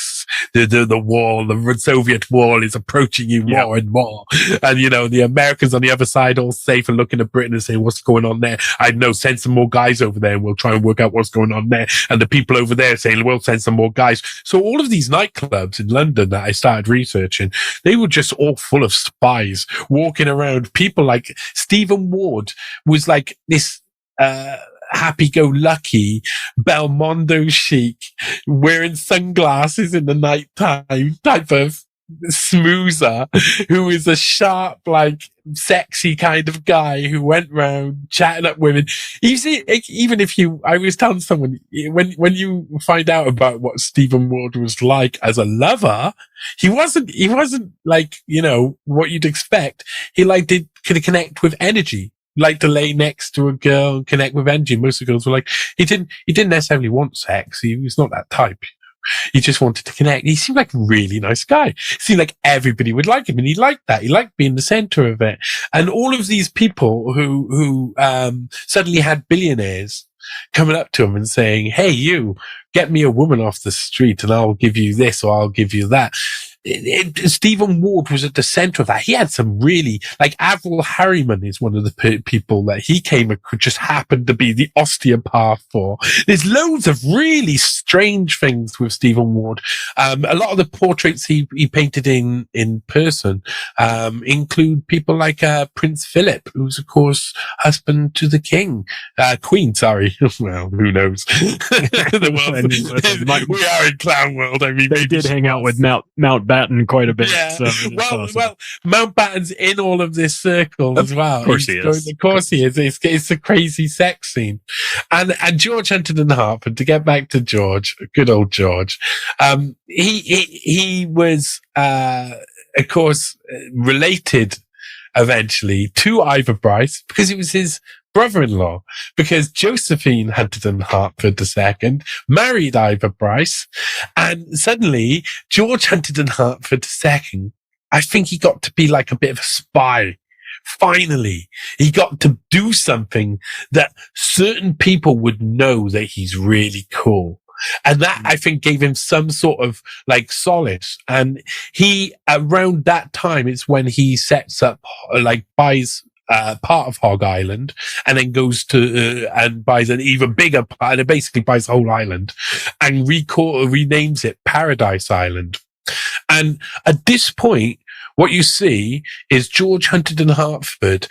the wall, the Soviet wall is approaching you more and more. And, you know, the Americans on the other side all safe and looking at Britain and saying, what's going on there? I know, send some more guys over there and we'll try and work out what's going on there. And the people over there saying, we'll send some more guys. So all of these nightclubs in London that I started researching, they were just all full of spies walking around. People like Stephen Ward was like this, happy-go-lucky Belmondo chic, wearing sunglasses in the nighttime type of smoozer, who is a sharp, like sexy kind of guy who went round chatting up women. You see, even if I was telling someone, when you find out about what Stephen Ward was like as a lover, he wasn't like, you know, what you'd expect. He could connect with energy. Like to lay next to a girl and connect with energy. Most of the girls were like, he didn't necessarily want sex. He was not that type. He just wanted to connect. He seemed like a really nice guy. It seemed like everybody would like him, and he liked that. He liked being the center of it. And all of these people who suddenly had billionaires coming up to him and saying, hey, you, get me a woman off the street and I'll give you this or I'll give you that. Stephen Ward was at the center of that. He had some really, like Avril Harriman is one of the people that he just happened to be the osteopath for. There's loads of really strange things with Stephen Ward. A lot of the portraits he painted in person, include people like, Prince Philip, who's of course husband to the Queen, sorry. Well, who knows? We are in clown world. I mean, they did hang out with Mountbatten quite a bit. Yeah. So well, Mountbatten's in all of this circle as well. Of course he is. Of course he is. It's a crazy sex scene. And George Huntington Hartford, to get back to George, good old George, he was, of course, related eventually to Ivor Bryce because it was his brother-in-law, because Josephine Huntington Hartford II married Ivor Bryce, and suddenly George Huntington Hartford II, I think he got to be like a bit of a spy. Finally, he got to do something that certain people would know that he's really cool. And that, I think, gave him some sort of like solace. And he, around that time, it's when he sets up, buys part of Hog Island, and then goes to and buys an even bigger part, and basically buys the whole island, and renames it Paradise Island. And at this point, what you see is George Huntington Hartford,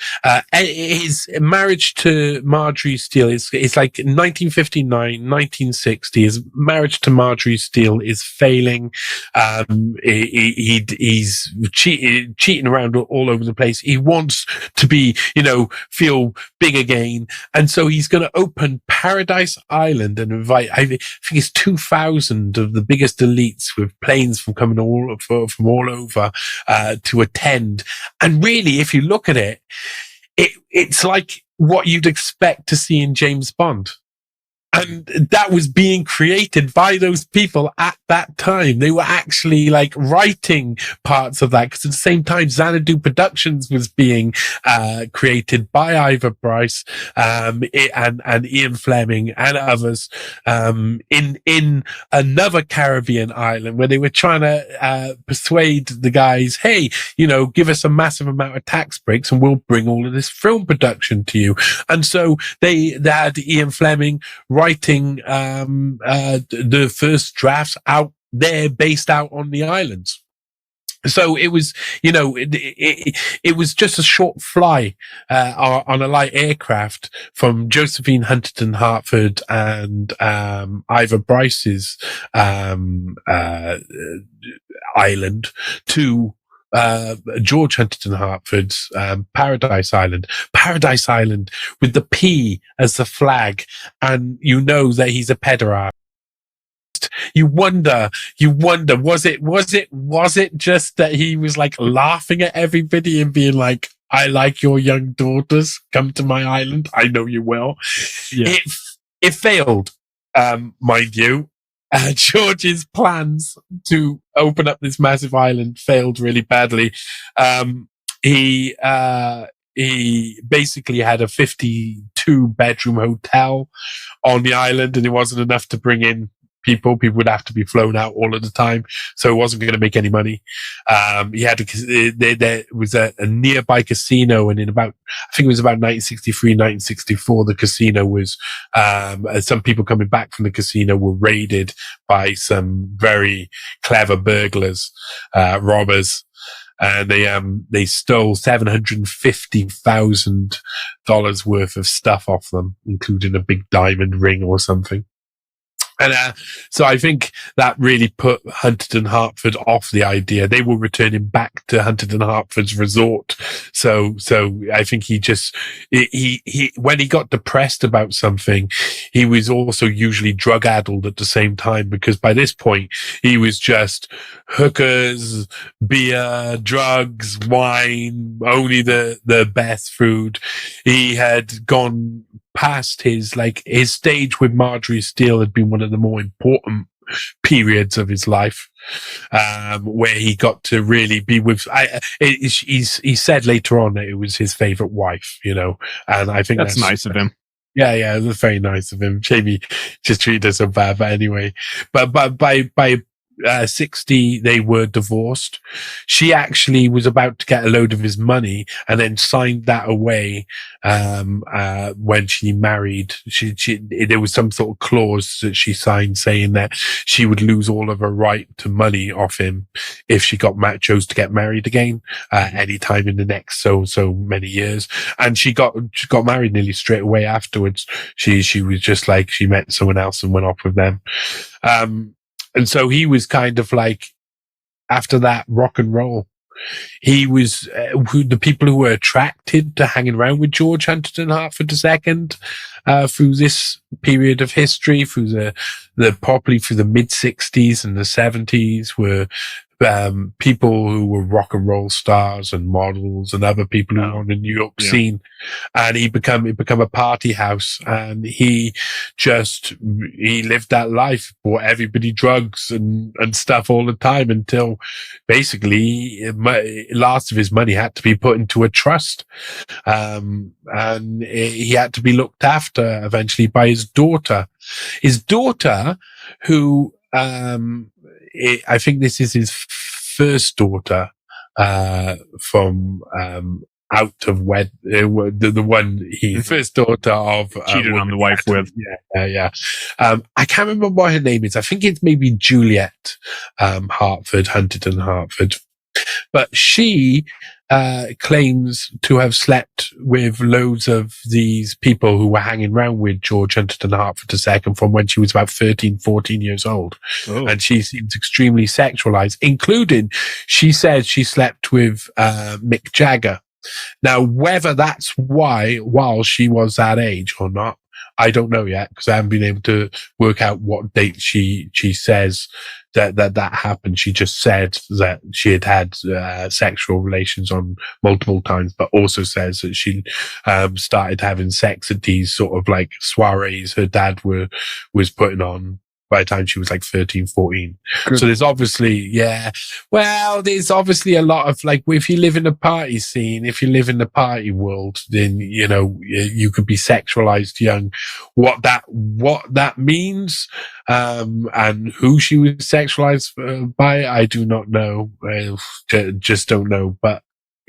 his marriage to Marjorie Steele it's like 1959, 1960. His marriage to Marjorie Steele is failing. He's cheating around all over the place. He wants to be, feel big again. And so he's going to open Paradise Island and invite, I think it's 2,000 of the biggest elites with planes from coming from all over, to attend. And really, if you look at it, it's like what you'd expect to see in James Bond. And that was being created by those people at that time. They were actually like writing parts of that, because at the same time, Xanadu Productions was being created by Ivor Bryce, and Ian Fleming and others, in another Caribbean island where they were trying to persuade the guys, hey, give us a massive amount of tax breaks and we'll bring all of this film production to you. And so they had Ian Fleming writing the first drafts out there, based out on the islands. So it was, it was just a short fly on a light aircraft from Josephine Huntington Hartford and Ivor Bryce's island to George Huntington Hartford's Paradise Island with the P as the flag, and that he's a pederast. You wonder, was it just that he was like laughing at everybody and being like, I like your young daughters, come to my island, I know you will. Yeah. It failed, mind you. George's plans to open up this massive island failed really badly. He basically had a 52-bedroom hotel on the island, and it wasn't enough to bring in people. People would have to be flown out all of the time, so it wasn't going to make any money. He had there was a nearby casino, and I think it was about 1963, 1964, the casino was, some people coming back from the casino were raided by some very clever burglars, robbers. And they stole $750,000 worth of stuff off them, including a big diamond ring or something. And so I think that really put Huntington Hartford off the idea. They were returning back to Huntington Hartford's resort. So I think he when he got depressed about something, he was also usually drug addled at the same time, because by this point he was just hookers, beer, drugs, wine, only the best food. He had gone past his stage with Marjorie Steele had been one of the more important periods of his life, where he got to really be with, he said later on that it was his favorite wife, and I think that's nice of him. Yeah, it was very nice of him. Jamie just treated us so bad, but anyway, but by 60, they were divorced. She actually was about to get a load of his money and then signed that away when she married. There was some sort of clause that she signed saying that she would lose all of her right to money off him if she chose to get married again anytime in the next so many years. And she got married nearly straight away afterwards. She was just like, she met someone else and went off with them. And so he was kind of like, after that, rock and roll. He was the people who were attracted to hanging around with George Huntington Hartford II through this period of history, through probably through the mid 60s and the 70s, were people who were rock and roll stars and models and other people who were on the New York scene. And it become a party house, and he lived that life, bought everybody drugs and stuff all the time until basically last of his money had to be put into a trust. And he had to be looked after eventually by his daughter, who, I think this is his first daughter, from, out of the one first daughter of, cheated on the wife with. Yeah. I can't remember what her name is. I think it's maybe Juliet, Huntington Hartford. But she claims to have slept with loads of these people who were hanging around with George Huntington Hartford II from when she was about 13, 14 years old. Oh. And she seems extremely sexualized, including she said she slept with Mick Jagger. Now, whether that's while she was that age or not, I don't know yet, because I haven't been able to work out what date she says that happened. She just said that she had sexual relations on multiple times, but also says that she started having sex at these sort of like soirees her dad was putting on by the time she was like 13, 14. Good. So there's obviously, there's obviously a lot of like, if you live in the party scene, if you live in the party world, then, you know, you could be sexualized young. What that means, and who she was sexualized by, I do not know. I just don't know. But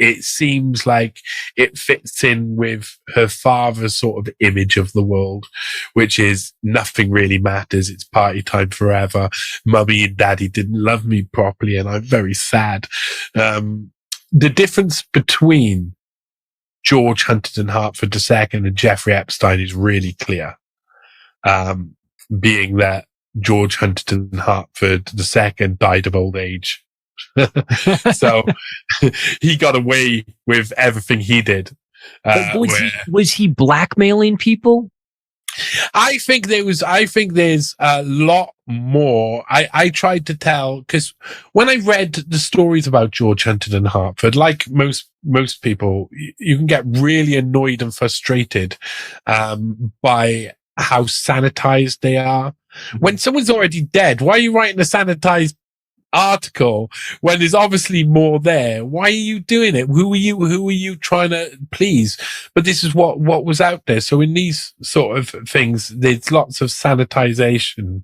it seems like it fits in with her father's sort of image of the world, which is nothing really matters. It's party time forever. Mummy and daddy didn't love me properly, and I'm very sad. The difference between George Huntington Hartford II and Jeffrey Epstein is really clear. Being that George Huntington Hartford II died of old age. So he got away with everything he did. Was he blackmailing people? I think there's a lot more. I tried to tell, because when I read the stories about George Huntington Hartford, like most people, you can get really annoyed and frustrated by how sanitized they are. When someone's already dead, why are you writing a sanitized article when there's obviously more there? Why are you doing it? Who are you trying to please? But this is what was out there. So in these sort of things, there's lots of sanitization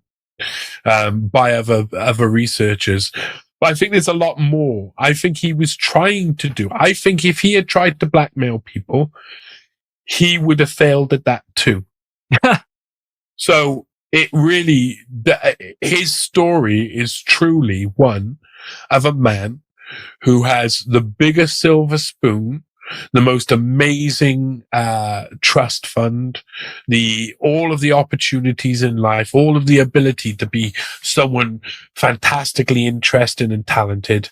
by other researchers. But I think there's a lot more. I think he was trying to do. I think if he had tried to blackmail people, he would have failed at that too. So it really, his story is truly one of a man who has the biggest silver spoon, the most amazing trust fund, all of the opportunities in life, all of the ability to be someone fantastically interesting and talented,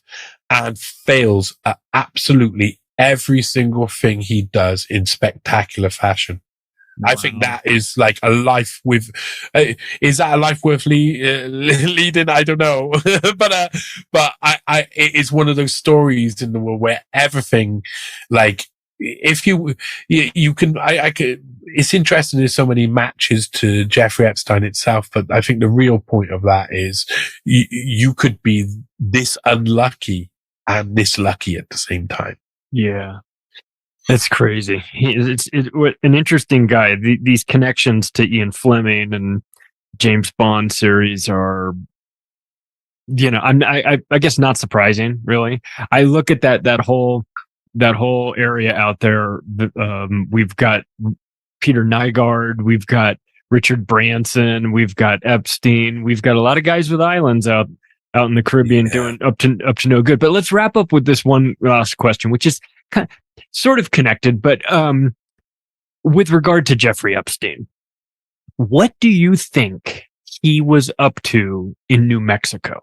and fails at absolutely every single thing he does in spectacular fashion. Wow. I think that is like a life with, is that a life worth leading? I don't know. but it is one of those stories in the world where everything, like, if you can, it's interesting there's so many matches to Jeffrey Epstein itself, but I think the real point of that is you could be this unlucky and this lucky at the same time. Yeah. That's crazy. It's an interesting guy. These connections to Ian Fleming and James Bond series are I guess not surprising, really. I look at that whole area out there. We've got Peter Nygaard, we've got Richard Branson, we've got Epstein, we've got a lot of guys with islands out in the Caribbean doing up to no good. But let's wrap up with this one last question, which is sort of connected, but with regard to Jeffrey Epstein, what do you think he was up to in New Mexico?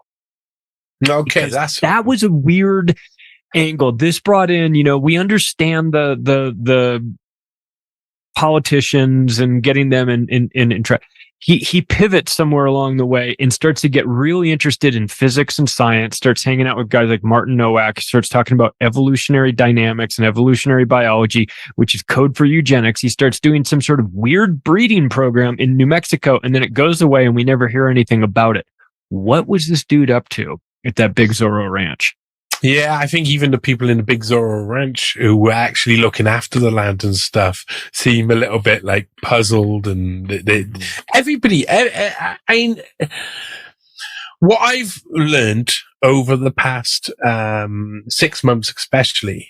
Okay, because that was a weird angle. This brought in, we understand the politicians and getting them in track. He pivots somewhere along the way and starts to get really interested in physics and science, starts hanging out with guys like Martin Nowak, starts talking about evolutionary dynamics and evolutionary biology, which is code for eugenics. He starts doing some sort of weird breeding program in New Mexico, and then it goes away and we never hear anything about it. What was this dude up to at that Big Zorro Ranch? Yeah, I think even the people in the Big Zorro Ranch who were actually looking after the land and stuff seem a little bit like puzzled, and everybody. I mean, what I've learned over the past 6 months, especially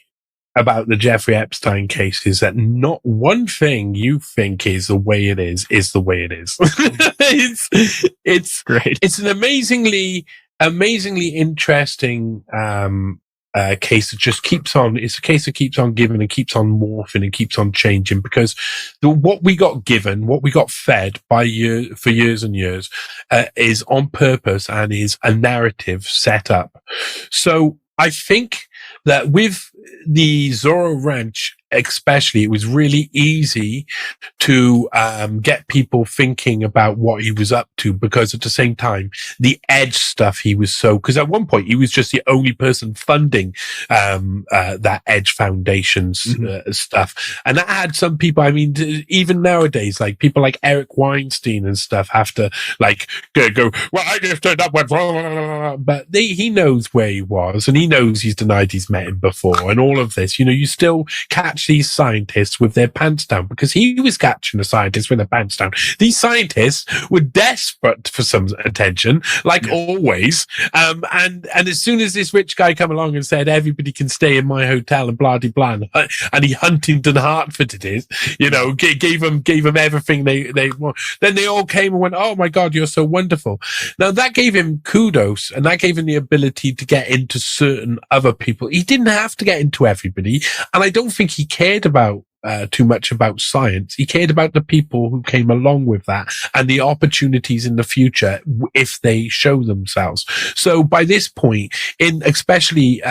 about the Jeffrey Epstein case, is that not one thing you think is the way it is the way it is. It's great. It's an amazingly interesting case that just keeps on. It's a case that keeps on giving and keeps on morphing and keeps on changing, because what we got given, what we got fed for years and years, is on purpose and is a narrative set up. So I think that with the Zorro Ranch, especially, it was really easy to get people thinking about what he was up to, because at the same time, the Edge stuff he was because at one point he was just the only person funding that Edge Foundation's stuff. And that had some people, I mean, even nowadays, like people like Eric Weinstein and stuff have to like go, well, I just turned up, went, but he knows where he was, and he knows he's denied he's met him before, and all of this. You still catch these scientists with their pants down, because he was catching the scientists with their pants down. These scientists were desperate for some attention, like always. And as soon as this rich guy come along and said, everybody can stay in my hotel and blah, blah, blah, and he Huntington Hartford it is, gave them everything they want. Then they all came and went, oh my God, you're so wonderful. Now that gave him kudos, and that gave him the ability to get into certain other people. He didn't have to get into everybody. And I don't think he cared about too much about science. He cared about the people who came along with that and the opportunities in the future if they show themselves. So by this point, especially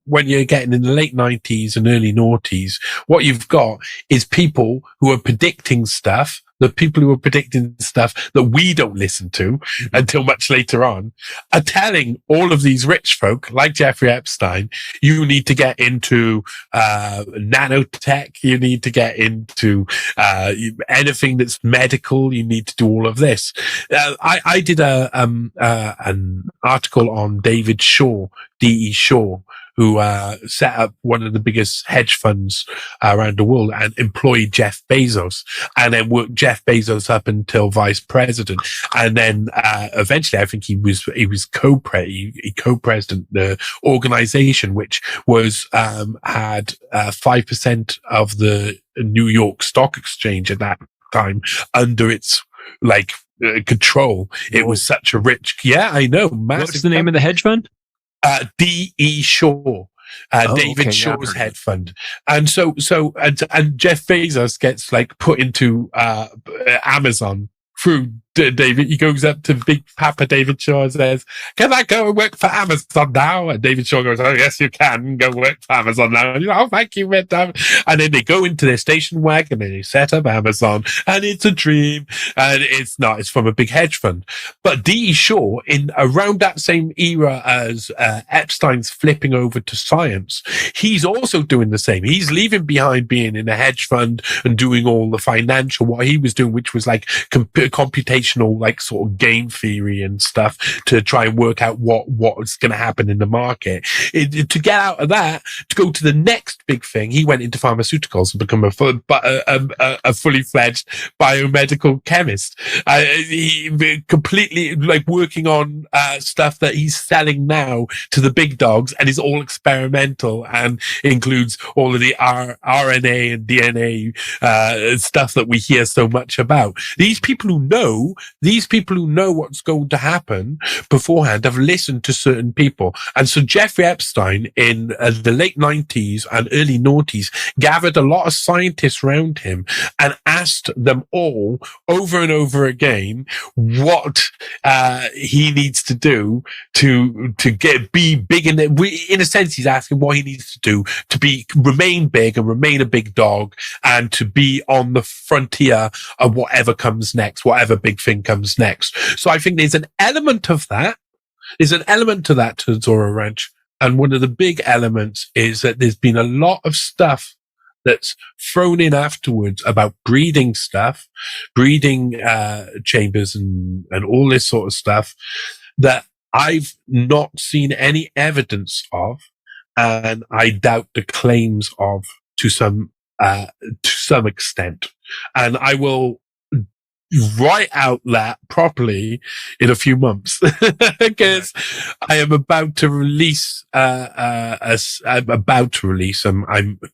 when you're getting in the late 90s and early noughties, what you've got is people who are predicting stuff. The people who are predicting stuff that we don't listen to until much later on are telling all of these rich folk like Jeffrey Epstein, you need to get into nanotech, you need to get into anything that's medical, you need to do all of this. I did an article on David Shaw, D.E. Shaw, who set up one of the biggest hedge funds around the world and employed Jeff Bezos, and then worked Jeff Bezos up until vice president. And then eventually, I think he was co-president the organization, which was had 5% of the New York Stock Exchange at that time under its control. It was such a rich, I know. What's the name of the hedge fund? D.E. Shaw, David Shaw's hedge fund. And so Jeff Bezos gets put into, Amazon through David. He goes up to Big Papa David Shaw and says, can I go and work for Amazon now? And David Shaw goes, oh yes, you can go work for Amazon now. And oh, thank you, madam. And then they go into their station wagon and they set up Amazon, and it's a dream. And it's not, it's from a big hedge fund. But D.E. Shaw, in around that same era as Epstein's flipping over to science, he's also doing the same. He's leaving behind being in a hedge fund and doing all the financial, what he was doing, which was like computational computational, like sort of game theory and stuff to try and work out what's going to happen in the market. To get out of that, to go to the next big thing, he went into pharmaceuticals and become a fully fledged biomedical chemist. He completely like working on stuff that he's selling now to the big dogs, and is all experimental and includes all of the RNA and DNA stuff that we hear so much about. These people who know what's going to happen beforehand have listened to certain people. And so Jeffrey Epstein in the late 90s and early noughties gathered a lot of scientists around him and asked them all over and over again what he needs to do to be big. In a sense, he's asking what he needs to do to remain big and remain a big dog, and to be on the frontier of whatever comes next, whatever big thing comes next. So I think there's an element of that. There's an element to that to Zora Ranch. And one of the big elements is that there's been a lot of stuff that's thrown in afterwards about breeding stuff, breeding chambers and all this sort of stuff that I've not seen any evidence of, and I doubt the claims of to some extent. And I will write out that properly in a few months because I am about to release I'm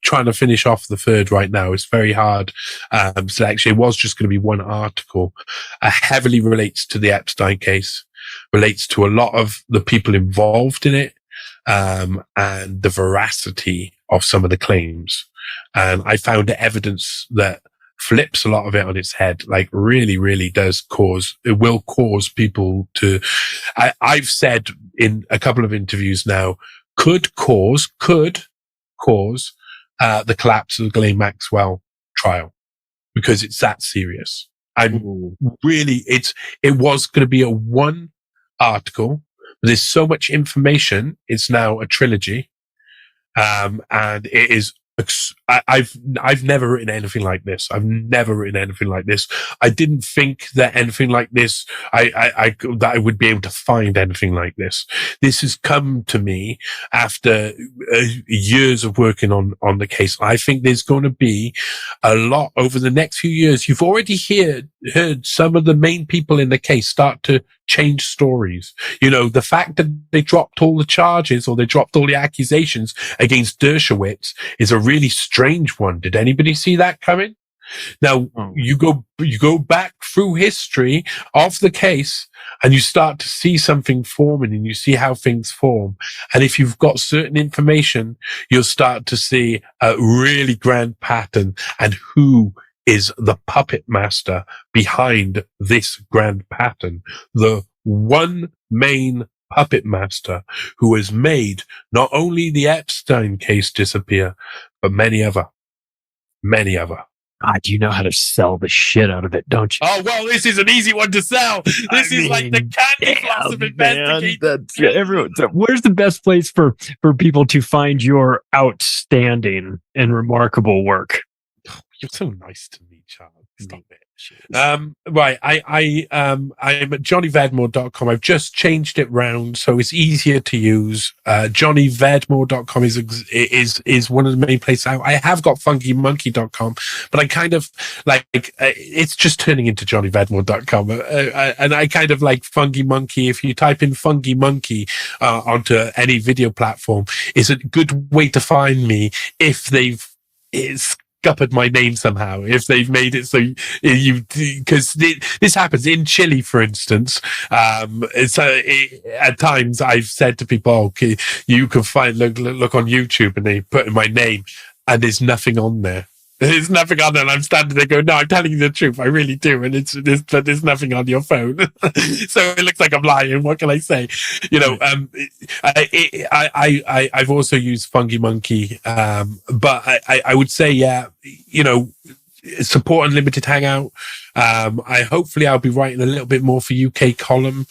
trying to finish off the third right now. It's very hard. So actually it was just going to be one article. Heavily relates to the Epstein case, relates to a lot of the people involved in it, and the veracity of some of the claims. And I found evidence that flips a lot of it on its head, like really, really will cause people to, I've said in a couple of interviews now, could cause the collapse of the Ghislaine Maxwell trial, because it's that serious. I'm really, it was going to be a one article, but there's so much information. It's now a trilogy. And it is, I've never written anything like this. I didn't think that anything like this, that I would be able to find anything like this. This has come to me after years of working on the case. I think there's going to be a lot over the next few years. You've already heard some of the main people in the case start to change stories. You know, the fact that they dropped all the charges or they dropped all the accusations against Dershowitz is a really strange one. Did anybody see that coming? Now, you go back through history of the case and you start to see something forming, and you see how things form. And if you've got certain information, you'll start to see a really grand pattern and who is the puppet master behind this grand pattern. The one main puppet master who has made not only the Epstein case disappear, but many other. God, you know how to sell the shit out of it, don't you? Oh, well, this is an easy one to sell. This is like the candy floss of investigating. Where's the best place for people to find your outstanding and remarkable work? You're so nice to me, Charles. Stop it. Right. I'm at johnnyvedmore.com. I've just changed it round so it's easier to use. johnnyvedmore.com is one of the main places. I have got funkymonkey.com, but I kind of like, it's just turning into johnnyvedmore.com. And I kind of like Funky Monkey. If you type in Funky Monkey, onto any video platform, is a good way to find me if it's scuppered my name somehow, if they've made it so because this happens in Chile, for instance. At times I've said to people, okay, you can look on YouTube, and they put in my name and there's nothing on there. There's nothing on there, and I'm standing there going, no, I'm telling you the truth. I really do. And there's nothing on your phone. So it looks like I'm lying. What can I say? You know, I've also used Funky Monkey. But I would say, yeah, you know, support Unlimited Hangout. Hopefully I'll be writing a little bit more for UK column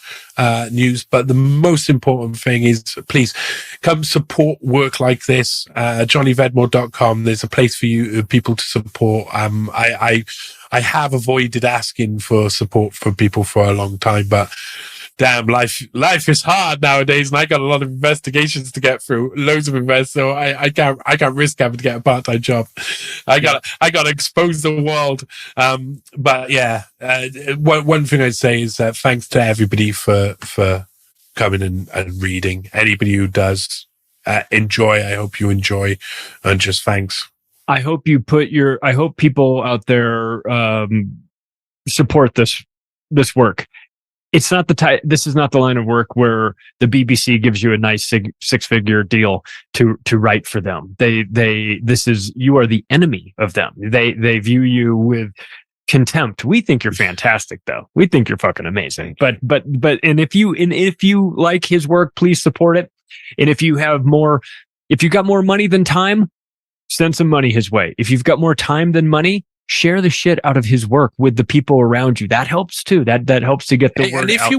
news, but the most important thing is please come support work like this. JohnnyVedmore.com. There's a place for you people to support. I have avoided asking for support from people for a long time, but damn, life is hard nowadays, and I got a lot of investigations to get through, loads of invest. So I can't risk having to get a part-time job. I got to expose the world. But yeah, one thing I'd say is that thanks to everybody for coming and reading. Anybody who does enjoy, I hope you enjoy, and just thanks. I hope people out there support this work. It's not this is not the line of work where the BBC gives you a nice six-figure deal to write for them. You are the enemy of them. They view you with contempt. We think you're fantastic, though. We think you're fucking amazing. But if you like his work, please support it. And if you got more money than time, send some money his way. If you've got more time than money, share the shit out of his work with the people around you. That helps too. That helps to get the word out. And if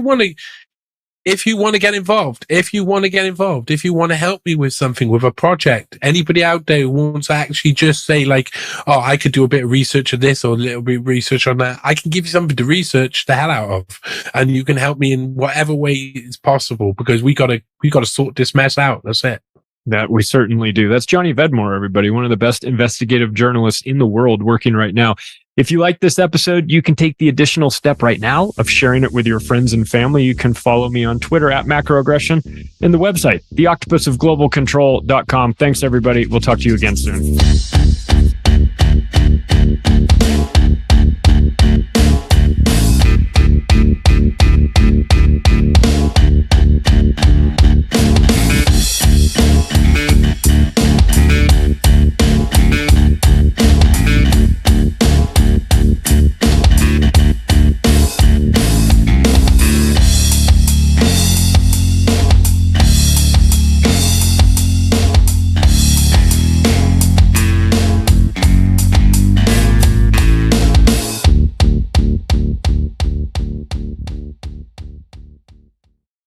you want to get involved, if you want to help me with something, with a project, anybody out there who wants to actually just say like, oh, I could do a bit of research on this or a little bit of research on that, I can give you something to research the hell out of, and you can help me in whatever way is possible, because we gotta sort this mess out. That's it. That we certainly do. That's Johnny Vedmore, everybody, one of the best investigative journalists in the world working right now. If you like this episode, you can take the additional step right now of sharing it with your friends and family. You can follow me on Twitter at Macroaggression and the website, theoctopusofglobalcontrol.com. Thanks, everybody. We'll talk to you again soon.